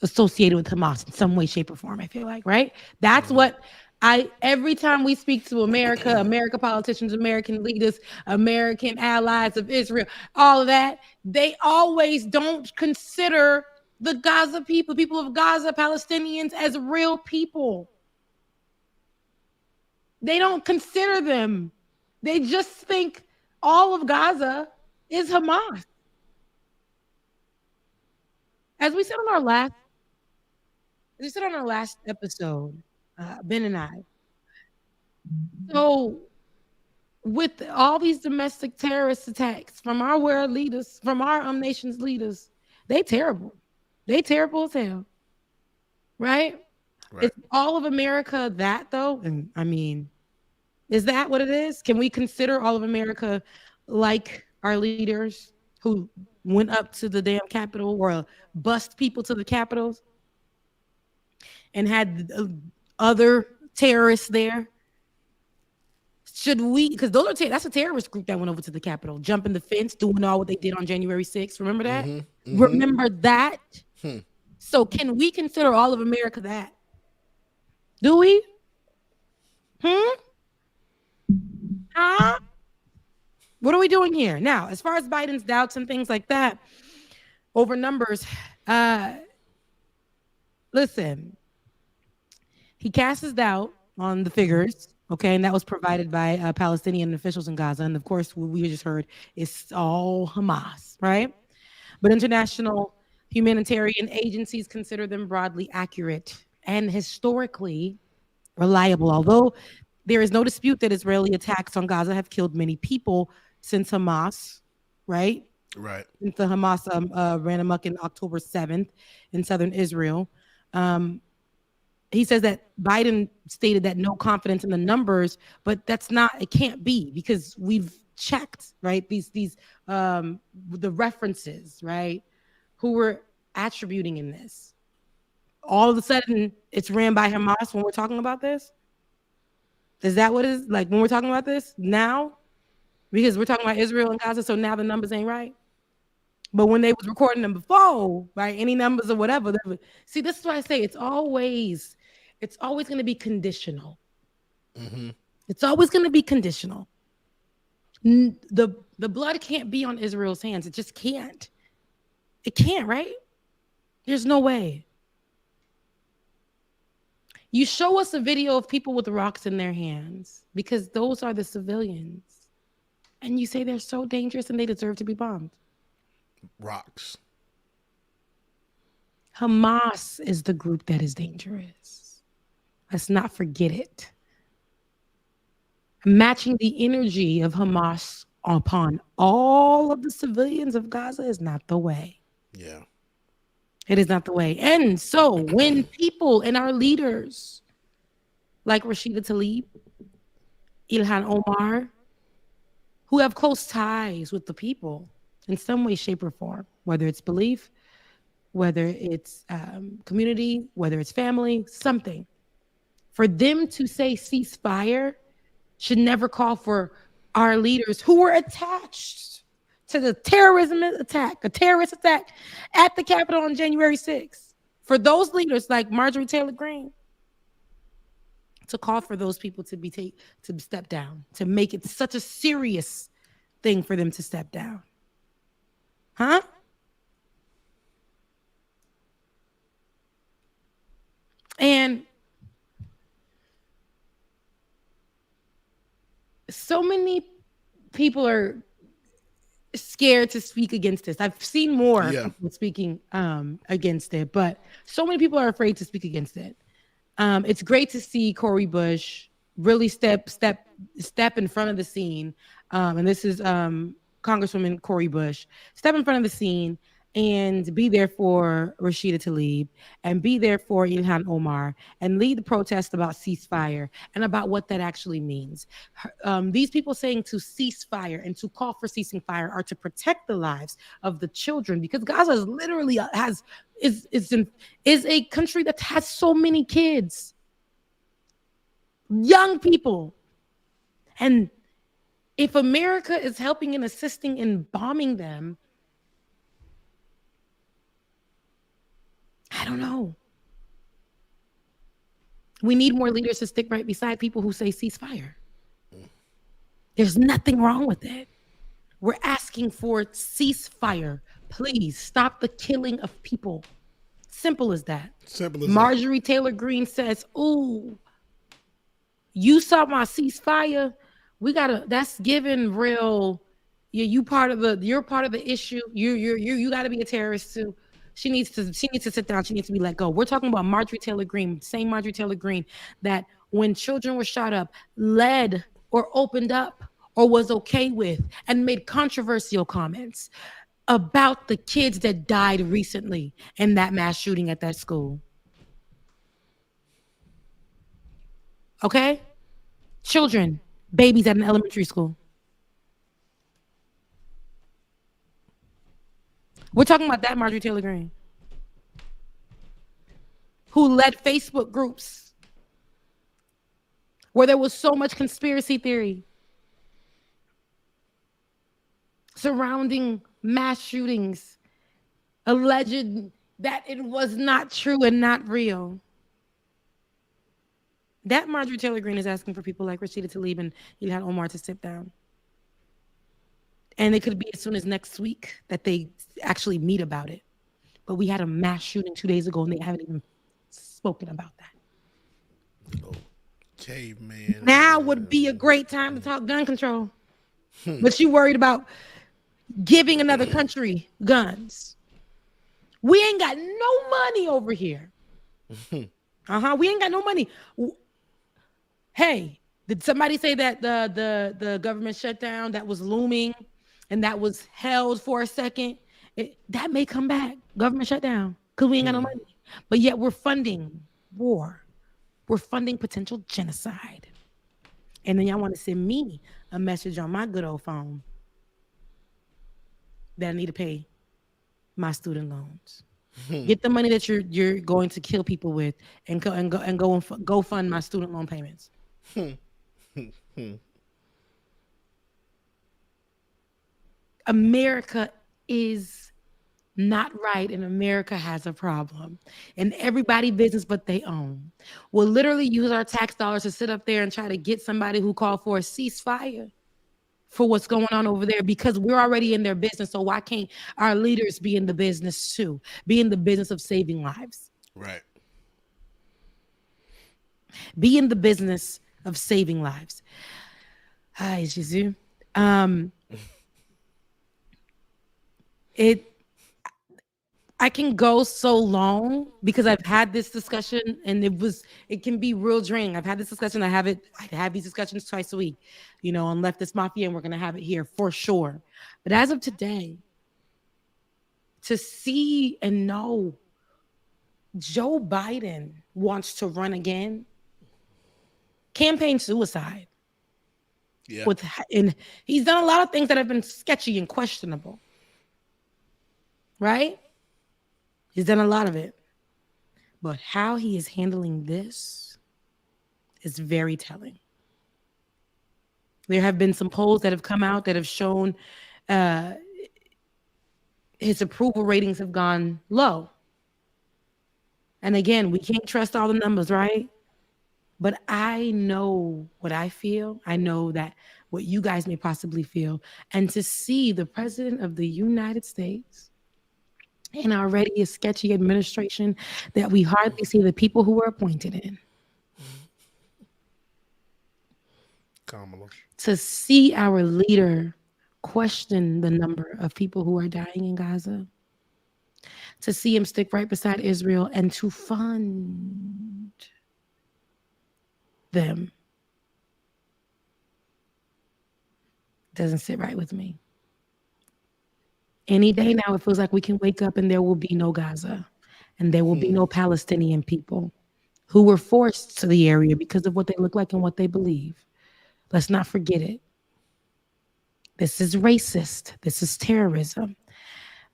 S7: associated with Hamas in some way, shape, or form, I feel like, right? That's what every time we speak to America politicians, American leaders, American allies of Israel, all of that, they always don't consider the Gaza people of Gaza, Palestinians, as real people. They don't consider them. They just think all of Gaza is Hamas. As we said on our last episode, Ben and I. So with all these domestic terrorist attacks from our world leaders, from our nation's leaders, they terrible. They terrible as hell. Right? Is all of America that though? And I mean, is that what it is? Can we consider all of America like our leaders who went up to the damn Capitol or bust people to the Capitals and had other terrorists there? Should we, because that's a terrorist group that went over to the Capitol, jumping the fence, doing all what they did on January 6th. Remember that? Remember that? So can we consider all of America that? Do we? What are we doing here? Now, as far as Biden's doubts and things like that over numbers, listen, he casts his doubt on the figures, okay, and that was provided by Palestinian officials in Gaza. And of course, what we just heard is all Hamas, right? But international humanitarian agencies consider them broadly accurate and historically reliable, although there is no dispute that Israeli attacks on Gaza have killed many people since Hamas, right?
S6: Right.
S7: Since the Hamas ran amok in October 7th in southern Israel. he says that Biden stated that no confidence in the numbers, but it can't be, because we've checked, right? The references, right? Who were attributing in this. All of a sudden, it's ran by Hamas when we're talking about this? Is that what it is? Like, when we're talking about this now? Because we're talking about Israel and Gaza, so now the numbers ain't right? But when they was recording them before, right, any numbers or whatever. See, this is why I say it's always going to be conditional.
S6: Mm-hmm.
S7: It's always going to be conditional. The blood can't be on Israel's hands. It just can't. It can't, right? There's no way. You show us a video of people with rocks in their hands, because those are the civilians. And you say they're so dangerous and they deserve to be bombed.
S6: Rocks.
S7: Hamas is the group that is dangerous. Let's not forget it. Matching the energy of Hamas upon all of the civilians of Gaza is not the way.
S6: Yeah.
S7: It is not the way. And so when people and our leaders like Rashida Tlaib, Ilhan Omar, who have close ties with the people in some way, shape, or form, whether it's belief, whether it's community, whether it's family, something, for them to say ceasefire should never call for our leaders who were attached to the terrorist attack at the Capitol on January 6th. For those leaders like Marjorie Taylor Greene to call for those people to step down, to make it such a serious thing for them to step down. Huh? And so many people are scared to speak against this. I've seen more people speaking against it, but so many people are afraid to speak against it. It's great to see Cori Bush really step in front of the scene. And this is Congresswoman Cori Bush, step in front of the scene and be there for Rashida Tlaib and be there for Ilhan Omar and lead the protest about ceasefire and about what that actually means. These people saying to cease fire and to call for ceasing fire are to protect the lives of the children, because Gaza is literally is a country that has so many kids, young people. And if America is helping and assisting in bombing them, I don't know. We need more leaders to stick right beside people who say ceasefire. There's nothing wrong with it. We're asking for ceasefire. Please stop the killing of people. Simple as that. Marjorie Taylor Greene says, "Ooh, you saw my ceasefire. That's given real. You're part of the issue. You gotta be a terrorist too." She needs to sit down. She needs to be let go. We're talking about Marjorie Taylor Greene, same Marjorie Taylor Greene that when children were shot up, led or opened up or was okay with and made controversial comments about the kids that died recently in that mass shooting at that school. Okay? Children, babies at an elementary school. We're talking about that Marjorie Taylor Greene, who led Facebook groups where there was so much conspiracy theory surrounding mass shootings, alleged that it was not true and not real. That Marjorie Taylor Greene is asking for people like Rashida Tlaib and Ilhan Omar to sit down. And it could be as soon as next week that they actually meet about it. But we had a mass shooting 2 days ago and they haven't even spoken about that.
S6: Okay, man.
S7: Now would be a great time to talk gun control. But you worried about giving another country guns. We ain't got no money over here. We ain't got no money. Hey, did somebody say that the government shutdown that was looming and that was held for a second, that may come back, government shutdown, because we ain't got no money. But yet we're funding war. We're funding potential genocide. And then y'all want to send me a message on my good old phone that I need to pay my student loans. Get the money that you're going to kill people with, and go fund my student loan payments. America is not right, and America has a problem. And everybody business but they own will literally use our tax dollars to sit up there and try to get somebody who called for a ceasefire for what's going on over there, because we're already in their business. So why can't our leaders be in the business too? Be in the business of saving lives.
S6: Right.
S7: Be in the business of saving lives. Hi, Jesus. I can go so long because I've had this discussion, and it can be real draining. I've had this discussion. I have these discussions twice a week, on Leftist Mafia, and we're going to have it here for sure. But as of today, to see and know Joe Biden wants to run again, campaign suicide.
S6: Yeah.
S7: And he's done a lot of things that have been sketchy and questionable. Right? He's done a lot of it. But how he is handling this is very telling. There have been some polls that have come out that have shown his approval ratings have gone low. And again, we can't trust all the numbers, right? But I know what I feel. I know that what you guys may possibly feel. And to see the president of the United States and already a sketchy administration that we hardly see the people who were appointed in.
S6: Kamala.
S7: To see our leader question the number of people who are dying in Gaza. To see him stick right beside Israel and to fund them. Doesn't sit right with me. Any day now, it feels like we can wake up and there will be no Gaza, and there will be no Palestinian people who were forced to the area because of what they look like and what they believe. Let's not forget it. This is racist. This is terrorism.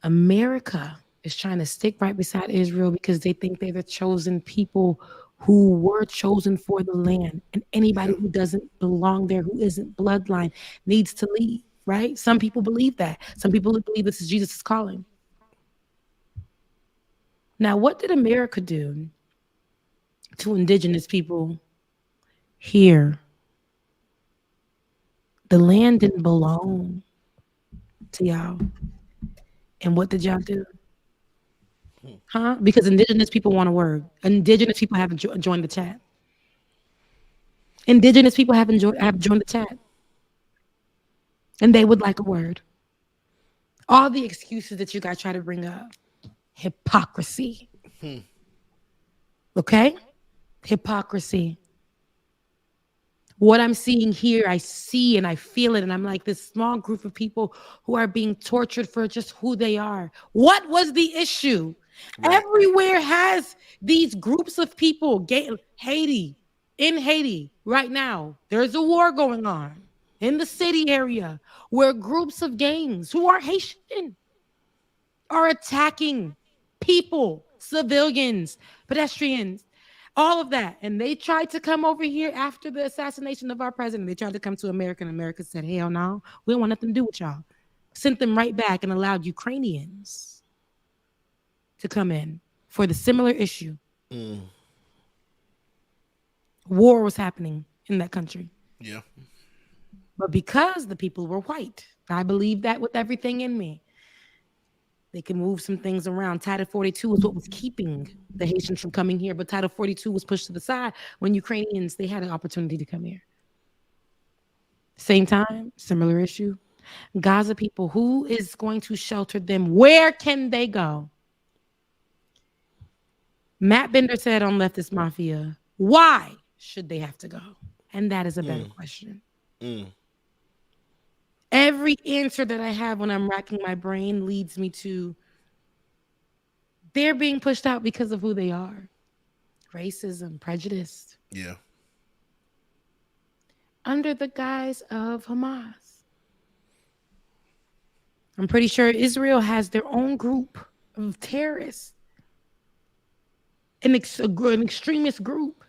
S7: America is trying to stick right beside Israel because they think they're the chosen people who were chosen for the land. And anybody who doesn't belong there, who isn't bloodline, needs to leave. Right? Some people believe that. Some people believe this is Jesus' calling. Now, what did America do to indigenous people here? The land didn't belong to y'all. And what did y'all do? Huh? Because indigenous people want a word. Indigenous people haven't joined the chat. Indigenous people have joined the chat. And they would like a word. All the excuses that you guys try to bring up. Hypocrisy. Okay? Hypocrisy. What I'm seeing here, I see and I feel it. And I'm like, this small group of people who are being tortured for just who they are. What was the issue? Right. Everywhere has these groups of people. In Haiti, right now, there's a war going on. In the city area, where groups of gangs who are Haitian are attacking people, civilians, pedestrians, all of that. And they tried to come over here after the assassination of our president. They tried to come to America, and America said, hell no, we don't want nothing to do with y'all. Sent them right back and allowed Ukrainians to come in for the similar issue. War was happening in that country.
S6: Yeah.
S7: But because the people were white, I believe that with everything in me, they can move some things around. Title 42 is what was keeping the Haitians from coming here, but Title 42 was pushed to the side when Ukrainians, they had an opportunity to come here. Same time, similar issue. Gaza people, who is going to shelter them? Where can they go? Matt Bender said on Leftist Mafia, why should they have to go? And that is a better question. Every answer that I have when I'm racking my brain leads me to they're being pushed out because of who they are, racism, prejudice.
S6: Yeah.
S7: Under the guise of Hamas. I'm pretty sure Israel has their own group of terrorists, an extremist group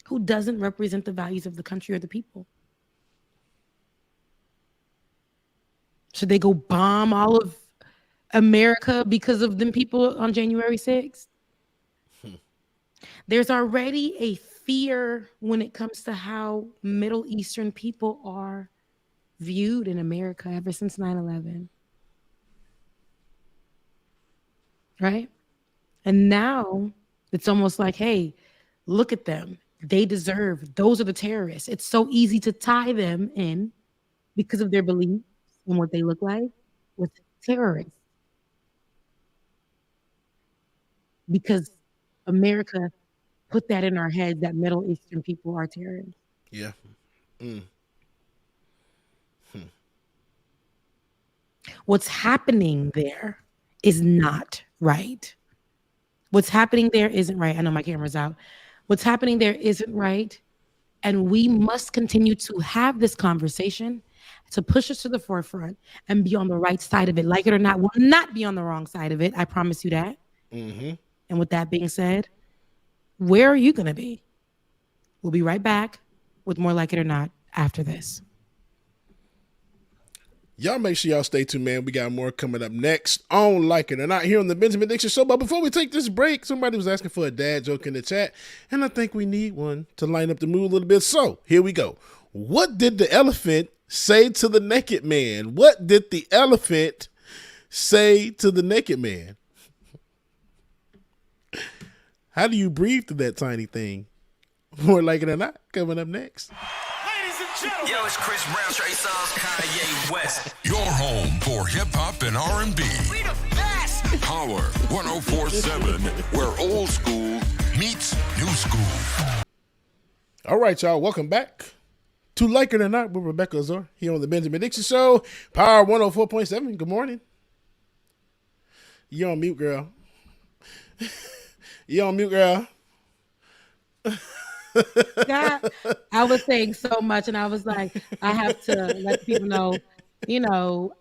S7: who doesn't represent the values of the country or the people. Should they go bomb all of America because of them people on January 6th? There's already a fear when it comes to how Middle Eastern people are viewed in America ever since 9/11. Right? And now it's almost like, hey, look at them. They deserve, those are the terrorists. It's so easy to tie them in because of their beliefs and what they look like with terrorists. Because America put that in our head that Middle Eastern people are terrorists.
S6: Yeah.
S7: What's happening there is not right. What's happening there isn't right. I know my camera's out. What's happening there isn't right. And we must continue to have this conversation to push us to the forefront and be on the right side of it. Like it or not, we'll not be on the wrong side of it. I promise you that.
S6: Mm-hmm.
S7: And with that being said, where are you going to be? We'll be right back with more Like It or Not after this.
S6: Y'all make sure y'all stay tuned, man. We got more coming up next on Like It or Not here on the Benjamin Dixon Show. But before we take this break, somebody was asking for a dad joke in the chat, and I think we need one to line up the mood a little bit. So here we go. What did the elephant say to the naked man? What did the elephant say to the naked man? How do you breathe through that tiny thing? More Like It or Not coming up next.
S9: Yo, it's Chris Brown, Trey Songz, Kanye West.
S2: Your home for hip hop and R&B.
S9: We the best.
S2: Power 104.7, where old school meets new school.
S6: All right, y'all. Welcome back to Like It or Not with Rebecca Azor here on the Benjamin Dixon Show. Power 104.7. Good morning. You're on mute, girl. You're on mute, girl.
S7: God, I was saying so much, and I was like, I have to let people know,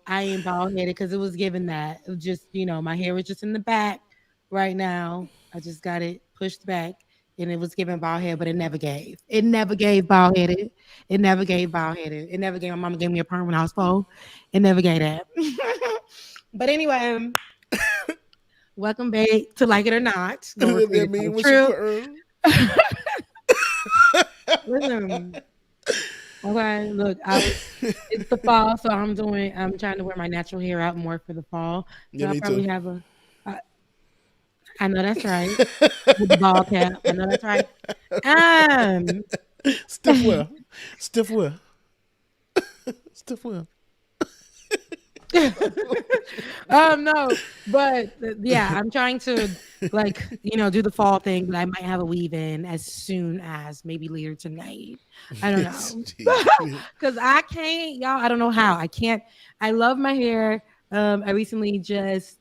S7: I ain't bald headed because it was given that. It was just, my hair was just in the back right now. I just got it pushed back, and it was given bald head, but it never gave. It never gave bald headed. It never gave bald headed. It never gave. My mama gave me a perm when I was 4. It never gave that. But anyway, welcome back to Like It or Not. Listen, okay, look, it's the fall, so I'm trying to wear my natural hair out more for the fall. So I'll probably have I know that's right. With the ball cap. I know that's right.
S6: Stiff well.
S7: No, but yeah, I'm trying to do the fall thing, but I might have a weave in as soon as maybe later tonight. I don't know. Because I can't, y'all, I don't know how. I love my hair. I recently just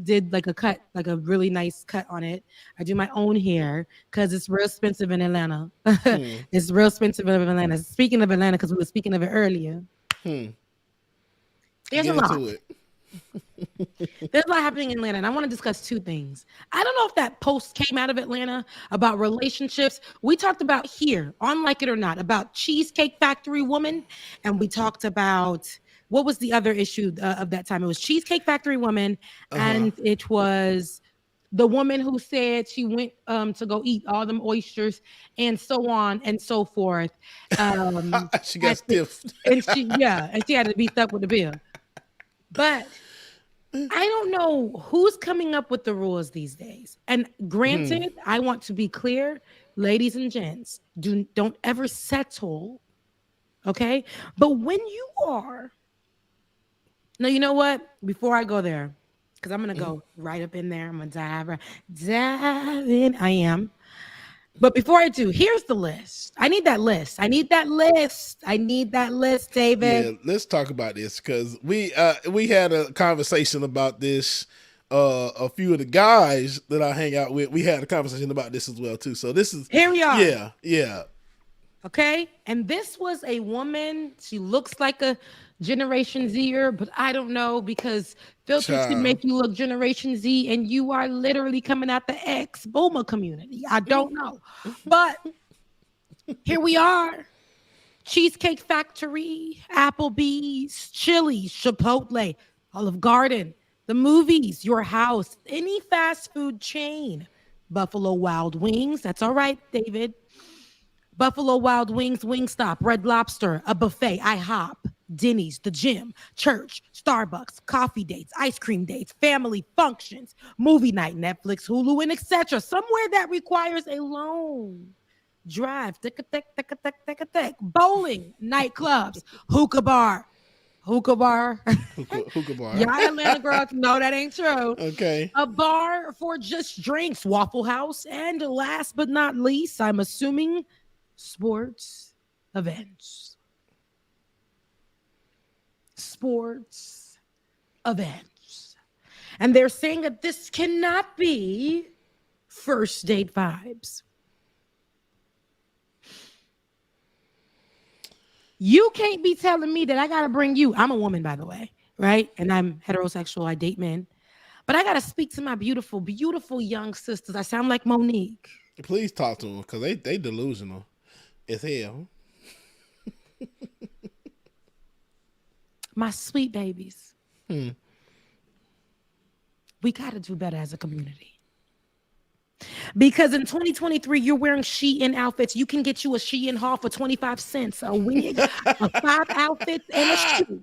S7: did like a really nice cut on it. I do my own hair because it's real expensive in Atlanta. It's real expensive in Atlanta. Speaking of Atlanta, because we were speaking of it earlier. There's a lot. There's a lot happening in Atlanta, and I want to discuss 2 things. I don't know if that post came out of Atlanta about relationships. We talked about here on Like It or Not about Cheesecake Factory woman, and we talked about what was the other issue of that time. It was Cheesecake Factory woman, and it was the woman who said she went to go eat all them oysters and so on and so forth.
S6: She got stiffed.
S7: And she had to be stuck with the bill. But I don't know who's coming up with the rules these days. And granted, I want to be clear, ladies and gents, don't ever settle, okay? But when you are, no, you know what? Before I go there, because I'm going to go right up in there. I'm going to dive in. I am. But before I do, here's the list. I need that list, David.
S6: Yeah, let's talk about this because we had a conversation about this a few of the guys that I hang out with, we had a conversation about this as well too. So this is
S7: here we are.
S6: Yeah.
S7: Okay, and this was a woman. She looks like a Generation Zer, but I don't know because filters can make you look Generation Z, and you are literally coming out the ex-boomer community. I don't know, but here we are. Cheesecake Factory, Applebee's, Chili's, Chipotle, Olive Garden, the movies, your house, any fast food chain, Buffalo Wild Wings. That's all right, David. Buffalo Wild Wings, Wingstop, Red Lobster, a buffet, IHOP, Denny's, the gym, church, Starbucks, coffee dates, ice cream dates, family functions, movie night, Netflix, Hulu, and etc. Somewhere that requires a long drive, bowling, nightclubs, hookah bar. Hookah bar. Y'all Atlanta girls know that ain't true.
S6: Okay.
S7: A bar for just drinks, Waffle House, and last but not least, I'm assuming sports events. Sports events. And they're saying that this cannot be first date vibes. You can't be telling me that I got to bring you. I'm a woman, by the way, right? And I'm heterosexual. I date men. But I got to speak to my beautiful, beautiful young sisters. I sound like Monique.
S6: Please talk to them because they delusional as hell.
S7: My sweet babies. We got to do better as a community. Because in 2023, you're wearing Shein outfits. You can get you a Shein haul for 25 cents, a wig, a 5 outfits, and a shoe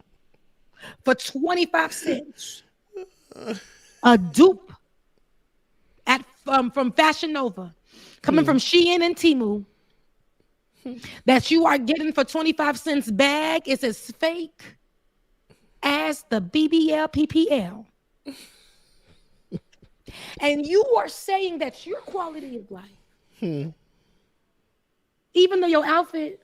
S7: for 25 cents. A dupe from Fashion Nova, coming from Shein and Temu, that you are getting for 25 cents bag is as fake as the BBL PPL. And you are saying that your quality of life, even though your outfit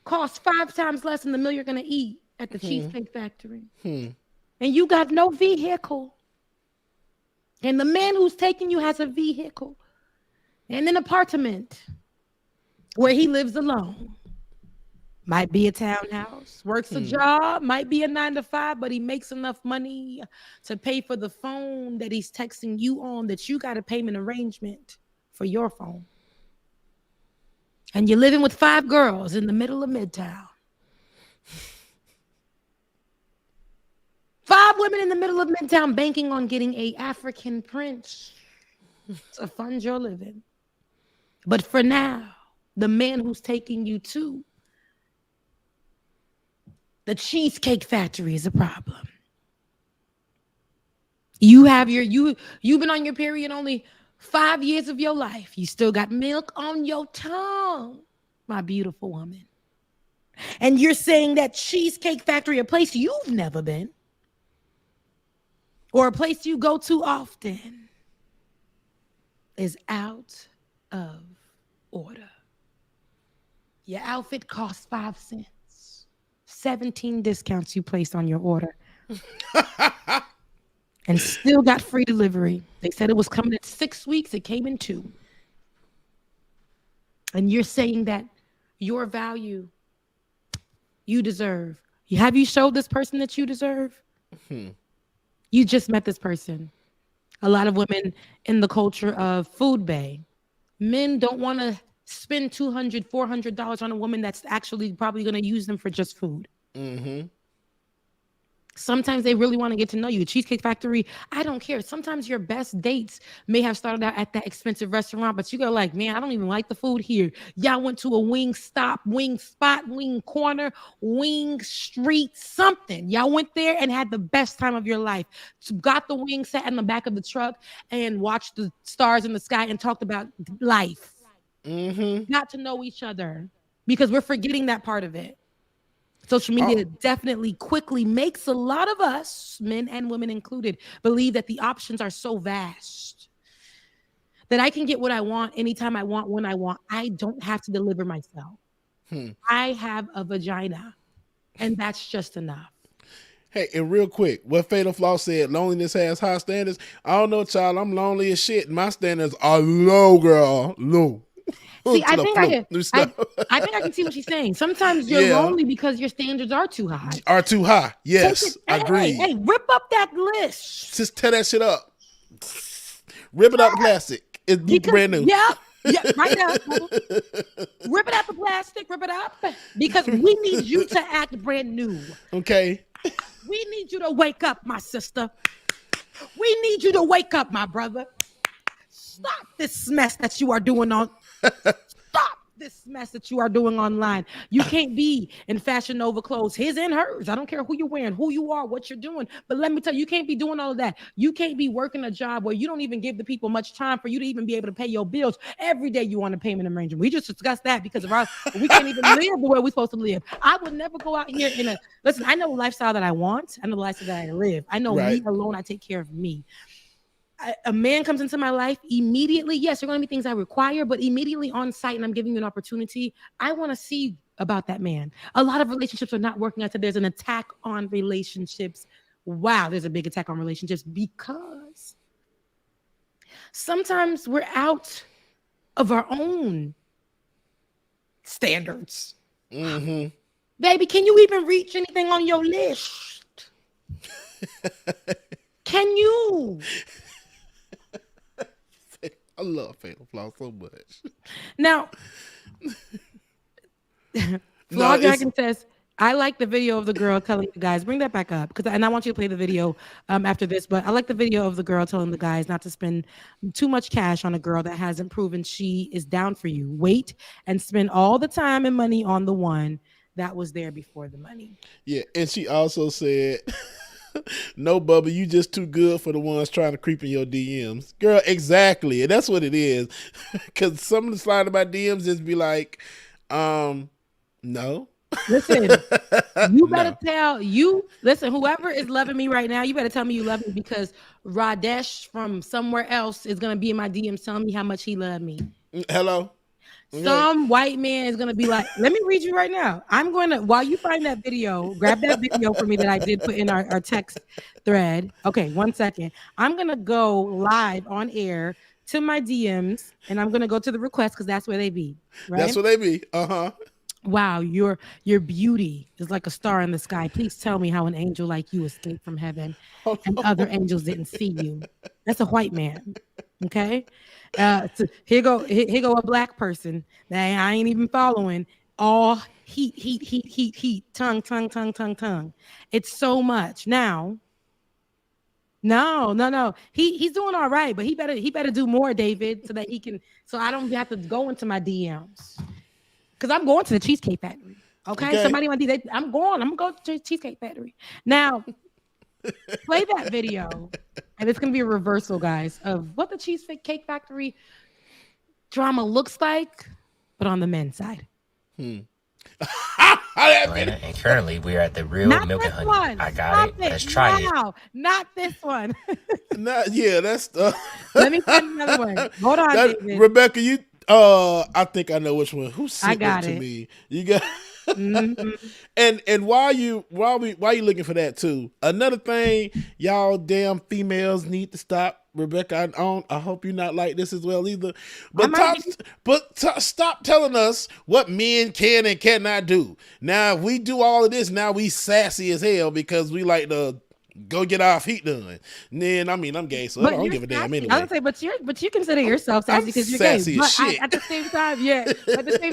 S7: costs 5 times less than the meal you're going to eat at the Cheesecake Factory, and you got no vehicle, and the man who's taking you has a vehicle and an apartment where he lives alone. Might be a townhouse, works a job, might be a 9-to-5, but he makes enough money to pay for the phone that he's texting you on that you got a payment arrangement for your phone. And you're living with 5 girls in the middle of Midtown. 5 women in the middle of Midtown banking on getting a African prince to fund your living. But for now, the man who's taking you to the Cheesecake Factory is a problem. You've been on your period only 5 years of your life. You still got milk on your tongue, my beautiful woman. And you're saying that Cheesecake Factory, a place you've never been, or a place you go to often, is out of order. Your outfit costs 5 cents. 17 discounts you placed on your order. And still got free delivery. They said it was coming in 6 weeks. It came in 2. And you're saying that your value, you deserve. Have you showed this person that you deserve? You just met this person. A lot of women in the culture of food bay. Men don't want to spend $200, $400 on a woman that's actually probably going to use them for just food. Sometimes they really want to get to know you. Cheesecake Factory, I don't care. Sometimes your best dates may have started out at that expensive restaurant, but you go like, man, I don't even like the food here. Y'all went to a wing stop, wing spot, wing corner, wing street, something. Y'all went there and had the best time of your life. Got the wing, sat in the back of the truck and watched the stars in the sky and talked about life. Got to know each other because we're forgetting that part of it. Social media definitely quickly makes a lot of us, men and women included, believe that the options are so vast that I can get what I want anytime I want, when I want. I don't have to deliver myself. I have a vagina, and that's just enough.
S6: Hey, and real quick, what Fatal Flaw said, loneliness has high standards. I don't know, child. I'm lonely as shit. My standards are low, girl. Low.
S7: See, I think I can see what she's saying. Sometimes you're
S6: Yeah.
S7: lonely because your standards are too high.
S6: Are too high. Yes, agree.
S7: Hey, rip up that list.
S6: Just tear that shit up. Rip it out the plastic. It's brand new.
S7: Yeah, right now. Rip it out the plastic. Rip it up because we need you to act brand new.
S6: Okay.
S7: We need you to wake up, my sister. We need you to wake up, my brother. Stop this mess that you are doing Stop this mess that you are doing online. You can't be in Fashion Nova clothes, his and hers. I don't care who you're wearing, who you are, what you're doing. But let me tell you, you can't be doing all of that. You can't be working a job where you don't even give the people much time for you to even be able to pay your bills. Every day you want a payment arrangement. We just discussed that because of we can't even live the way we're supposed to live. I would never go out here listen, I know the lifestyle that I want. I know the lifestyle that I live. I know me alone. I take care of me. A man comes into my life immediately. Yes, there are going to be things I require, but immediately on site, and I'm giving you an opportunity. I want to see about that man. A lot of relationships are not working out. So there's an attack on relationships. Wow, there's a big attack on relationships because sometimes we're out of our own standards.
S6: Mm-hmm.
S7: Baby, can you even reach anything on your list? Can you?
S6: I love Fatal Flaw so much.
S7: Now, Flaw Dragon says, I like the video of the girl telling the guys, bring that back up, and I want you to play the video after this, but I like the video of the girl telling the guys not to spend too much cash on a girl that hasn't proven she is down for you. Wait and spend all the time and money on the one that was there before the money.
S6: Yeah, and she also said... No, Bubba, you just too good for the ones trying to creep in your DMs. Girl, exactly. And that's what it is. Because some of the slide about DMs just be like, no.
S7: Listen, you better whoever is loving me right now, you better tell me you love me because Radesh from somewhere else is going to be in my DMs telling me how much he loved me.
S6: Hello?
S7: Some white man is going to be like, let me read you right now. I'm going to, while you find that video, grab that video for me that I did put in our text thread. Okay, 1 second. I'm going to go live on air to my DMs and I'm going to go to the request because that's where they be. Right?
S6: That's where they be. Uh-huh.
S7: Wow, your beauty is like a star in the sky. Please tell me how an angel like you escaped from heaven and other angels didn't see you. That's a white man. Okay. So here go a black person that I ain't even following. All heat, tongue. It's so much. Now, no. He's doing all right, but he better do more, David, so I don't have to go into my DMs. Because I'm going to the Cheesecake Factory. Okay? Somebody want to I'm going to go to the Cheesecake Factory. Now, play that video. And it's going to be a reversal, guys, of what the Cheesecake Factory drama looks like, but on the men's side.
S10: And currently, we're at the real Milk and Honey.
S7: One.
S10: I got it. Let's try it.
S7: Not this one.
S6: That's...
S7: Let me find another one. Hold on, David.
S6: Rebecca, you... I think I know which one. Who sent it to me? You got... Mm-hmm. And while you looking for that too, another thing y'all damn females need to stop. Rebecca, I hope you're not like this as well either. But stop telling us what men can and cannot do. Now if we do all of this, now we sassy as hell because we like to go get our feet done. And then I'm gay, so I don't give a damn anyway.
S7: I would say, but you consider yourself sassy because you're
S6: sassy
S7: gay.
S6: as shit.
S7: At the same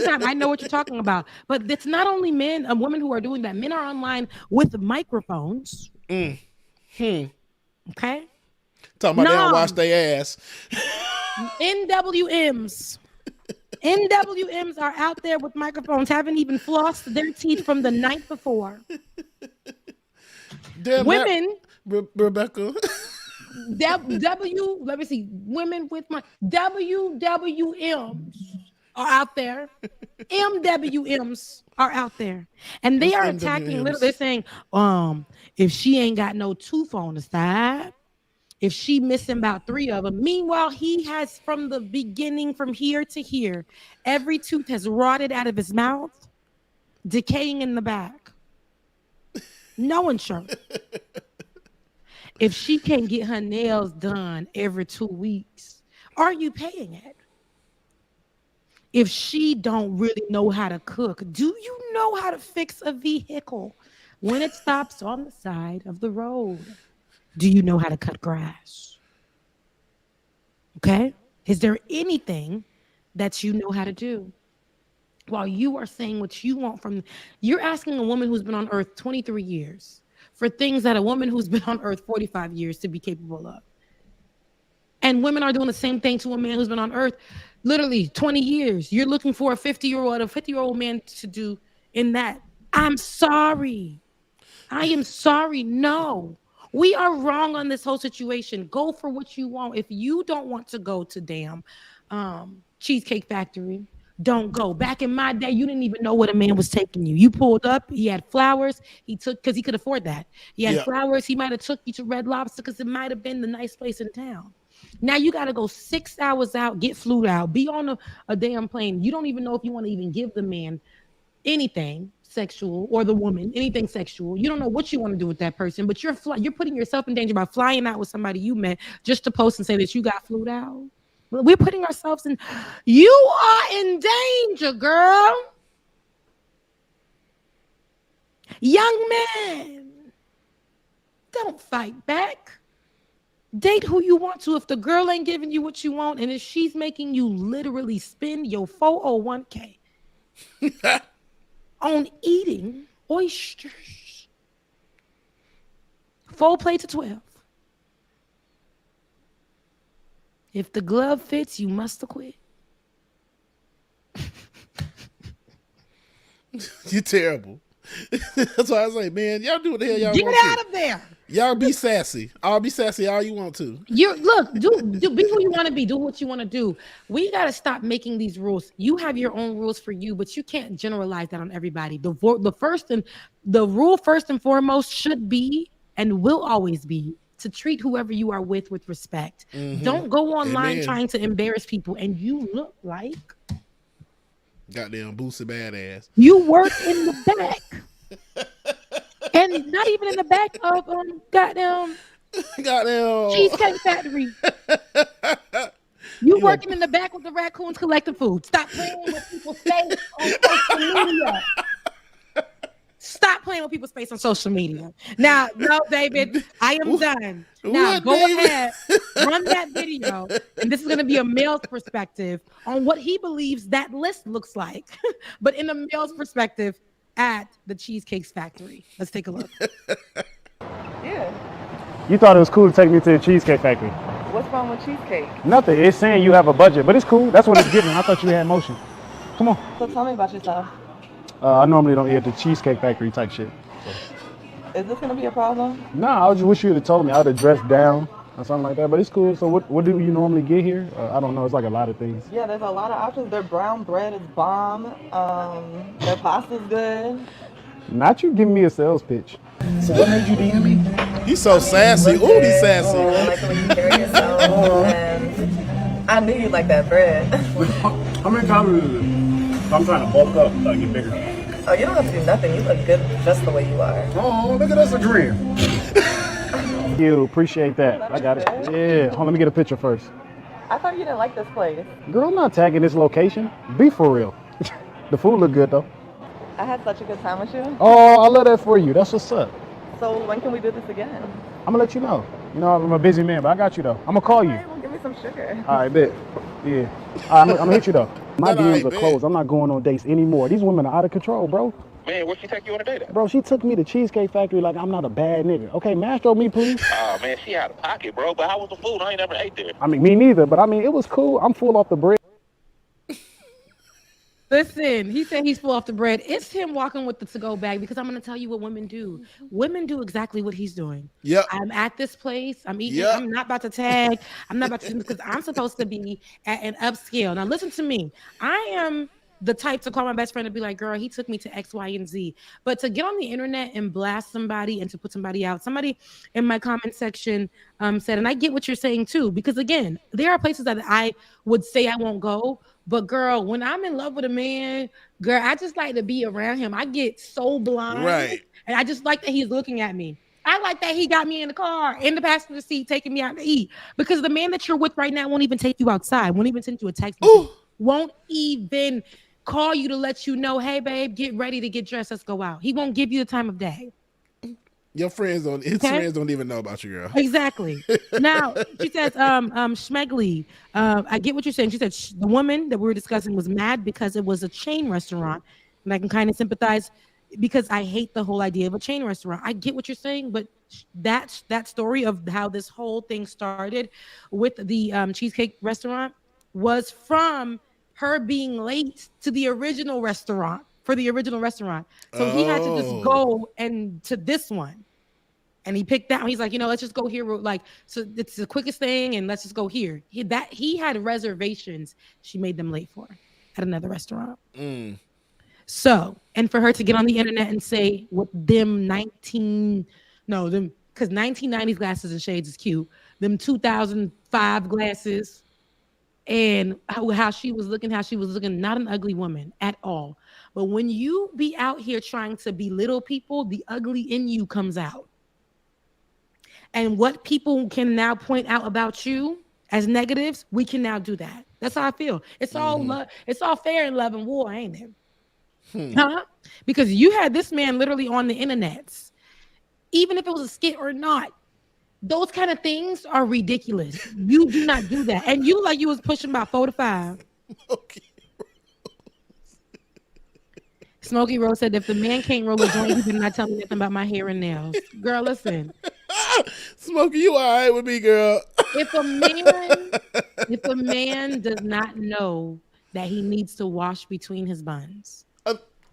S7: time, I know what you're talking about. But it's not only men and women who are doing that. Men are online with microphones. Okay.
S6: Talking about they don't wash their ass.
S7: NWMs are out there with microphones, haven't even flossed their teeth from the night before.
S6: Damn,
S7: women,
S6: Rebecca.
S7: let me see. Women with my WWMs are out there. MWMs are out there, and they are attacking. They're saying, if she ain't got no tooth on the side, if she missing about 3 of them. Meanwhile, he has from the beginning, from here to here, every tooth has rotted out of his mouth, decaying in the back. No insurance. If she can't get her nails done every 2 weeks, are you paying it? If she don't really know how to cook, do you know how to fix a vehicle when it stops on the side of the road? Do you know how to cut grass? Okay? Is there anything that you know how to do? While you are saying what you want from, you're asking a woman who's been on earth 23 years for things that a woman who's been on earth 45 years to be capable of. And women are doing the same thing to a man who's been on earth literally 20 years. You're looking for a 50-year-old man to do in that. I'm sorry. I am sorry. No. We are wrong on this whole situation. Go for what you want. If you don't want to go to damn Cheesecake Factory, don't go. Back in my day, you didn't even know what a man was taking you. You pulled up, he had flowers, he took, because he could afford that. He had flowers, he might have took you to Red Lobster because it might have been the nice place in town. Now you got to go 6 hours out, get flued out, be on a damn plane. You don't even know if you want to even give the man anything sexual or the woman anything sexual. You don't know what you want to do with that person, but you're putting yourself in danger by flying out with somebody you met just to post and say that you got flued out. We're putting ourselves in. You are in danger, girl. Young man, don't fight back. Date who you want to. If the girl ain't giving you what you want, and if she's making you literally spend your 401k on eating oysters, 4 plates of 12. If the glove fits, you must acquit.
S6: You're terrible. That's why I say, man, y'all do what the hell y'all
S7: want to. Get out of there.
S6: Y'all be sassy. I'll be sassy all you want to.
S7: You look, do be who you want to be. Do what you want to do. We got to stop making these rules. You have your own rules for you, but you can't generalize that on everybody. The rule first and foremost should be and will always be to treat whoever you are with respect. Mm-hmm. Don't go online trying to embarrass people, and you look like
S6: goddamn Boosie badass.
S7: You work in the back. And not even in the back of goddamn Cheesecake Factory. You working in the back with the raccoons collecting food. Stop playing with people's face on social media. Stop playing with people's face on social media. Now, no, David, I am done. Now, go ahead, run that video, and this is going to be a male's perspective on what he believes that list looks like, but in a male's perspective at the Cheesecake Factory. Let's take a look.
S11: Yeah.
S12: You thought it was cool to take me to the Cheesecake Factory.
S11: What's wrong with cheesecake?
S12: Nothing. It's saying you have a budget, but it's cool. That's what it's giving. I thought you had motion. Come on.
S11: So tell me about yourself.
S12: I normally don't eat at the Cheesecake Factory type shit. So.
S11: Is this going to be a problem?
S12: Nah, I just wish you would have told me. I would have dressed down or something like that, but it's cool. So what do you normally get here? I don't know. It's like a lot of things.
S11: Yeah, there's a lot of options. Their brown bread is bomb. Their pasta's good.
S12: Not you giving me a sales pitch.
S6: So what made you DM me? He's so sassy. Ooh, he's sassy.
S11: I like the way you carry yourself. And I knew you like that bread.
S12: How many calories is it? I'm trying to bulk up so I get bigger.
S11: Oh, you don't have to do nothing. You look good just the way you are.
S12: Oh, look at us agreeing. Thank you. Appreciate that. I got it. Yeah. Hold on, let me get a picture first.
S11: I thought you didn't like this place.
S12: Girl, I'm not tagging this location. Be for real. The food look good though.
S11: I had such a good time with you.
S12: Oh, I love that for you. That's what's up.
S11: So when can we do this again?
S12: I'm gonna let you know. You know, I'm a busy man, but I got you though. I'm gonna call you.
S11: Well, give me some sugar.
S12: All right, bet. Yeah. I'm gonna hit you though. My DMs are closed. I'm not going on dates anymore. These women are out of control, bro.
S13: Man, where'd she take you on a date at?
S12: Bro, she took me to Cheesecake Factory like I'm not a bad nigga. Okay, mastro me, please.
S13: Oh, man, she out of pocket, bro. But how was the food? I ain't never ate there.
S12: I mean, me neither, but I mean, it was cool. I'm full off the bread.
S7: Listen, he said he's full off the bread. It's him walking with the to-go bag because I'm going to tell you what women do. Women do exactly what he's doing.
S6: Yeah.
S7: I'm at this place. I'm eating.
S6: Yep.
S7: I'm not about to tag. I'm not about to because I'm supposed to be at an upscale. Now, listen to me. I am the type to call my best friend and be like, girl, he took me to X, Y, and Z. But to get on the internet and blast somebody and to put somebody out, somebody in my comment section said, and I get what you're saying too, because again, there are places that I would say I won't go, But girl, when I'm in love with a man, girl, I just like to be around him. I get so blind.
S6: Right.
S7: And I just like that he's looking at me. I like that he got me in the car, in the passenger seat, taking me out to eat. Because the man that you're with right now won't even take you outside, won't even send you a text message, won't even call you to let you know, hey, babe, get ready to get dressed. Let's go out. He won't give you the time of day.
S6: His friends don't even know about you, girl.
S7: Exactly. Now, she says, Schmegley, I get what you're saying. She said the woman that we were discussing was mad because it was a chain restaurant. And I can kind of sympathize because I hate the whole idea of a chain restaurant. I get what you're saying, but that story of how this whole thing started with the cheesecake restaurant was from her being late to the original restaurant, for the original restaurant. So he had to just go and to this one. And he picked that one. He's like, let's just go here. Like, so it's the quickest thing, and let's just go here. He had reservations. She made them late for at another restaurant. So, and for her to get on the internet and say what because 1990s glasses and shades is cute. Them 2005 glasses, and how she was looking, not an ugly woman at all. But when you be out here trying to belittle people, the ugly in you comes out. And what people can now point out about you as negatives, we can now do that. That's how I feel. It's all love. It's all fair in love and war, ain't it? Huh? Because you had this man literally on the internet, even if it was a skit or not. Those kind of things are ridiculous. You do not do that. And you like you was pushing about 4 to 5. Okay. Smokey Rose said, if the man can't roll a joint, he did not tell me nothing about my hair and nails. Girl, listen.
S6: Smokey, you all right with me, girl.
S7: If a man does not know that he needs to wash between his buns.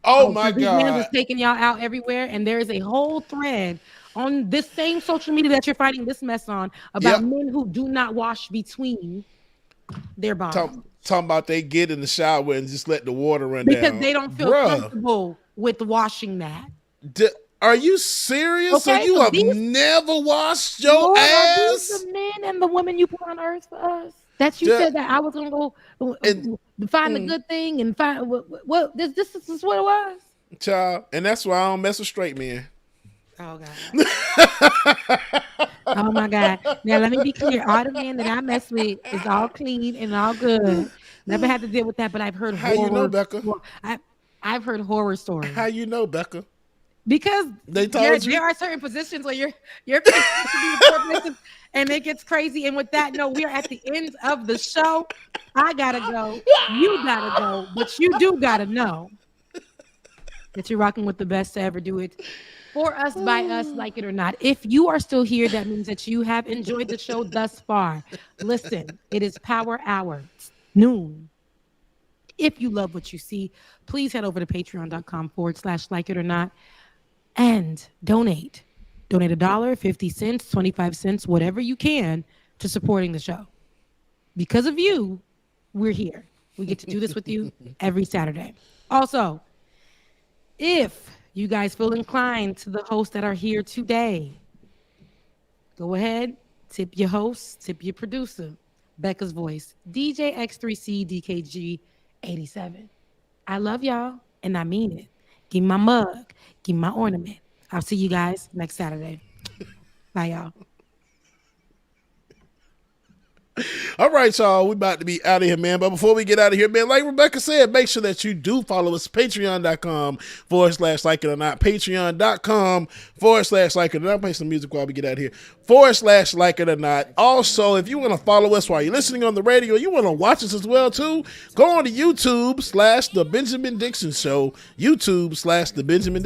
S6: My God.
S7: This man is taking y'all out everywhere, and there is a whole thread on this same social media that you're fighting this mess on about men who do not wash between their bodies.
S6: Talking about they get in the shower and just let the water run down.
S7: Because they don't feel comfortable with washing that.
S6: Are you serious?
S7: Okay,
S6: so you have never washed your ass?
S7: Are these the men and the women you put on earth for us? That you said that I was going to go find the good thing and find what this is what it was?
S6: Child, and that's why I don't mess with straight men.
S7: Oh, God. Oh, my God. Now, let me be clear. All the men that I mess with is all clean and all good. Never had to deal with that, but I've heard horror.
S6: How you know, Becca?
S7: I've heard horror stories.
S6: How you know, Becca?
S7: Because
S6: they told you
S7: there are certain positions where you're position, and it gets crazy. And with that, no, we are at the end of the show. I gotta go. You gotta go, but you do gotta know that you're rocking with the best to ever do it. For us, by us, like it or not. If you are still here, that means that you have enjoyed the show thus far. Listen, it is Power Hour, noon. If you love what you see, please head over to patreon.com/like it or not and donate. Donate $1, 50 cents, 25 cents, whatever you can to supporting the show. Because of you, we're here. We get to do this with you every Saturday. Also, if you guys feel inclined to the hosts that are here today, go ahead, tip your host, tip your producer, Becca's voice, DJ X3C DKG 87. I love y'all, and I mean it. Give me my mug, give me my ornament. I'll see you guys next Saturday. Bye, y'all.
S6: All right, y'all, we about to be out of here, man. But before we get out of here, man, like Rebecca said, make sure that you do follow us, patreon.com/like it or not, patreon.com/like it or not. Play some music while we get out of here, /like it or not. Also, if you want to follow us while you're listening on the radio, you want to watch us as well, too, go on to YouTube /The Benjamin Dixon Show, YouTube /The Benjamin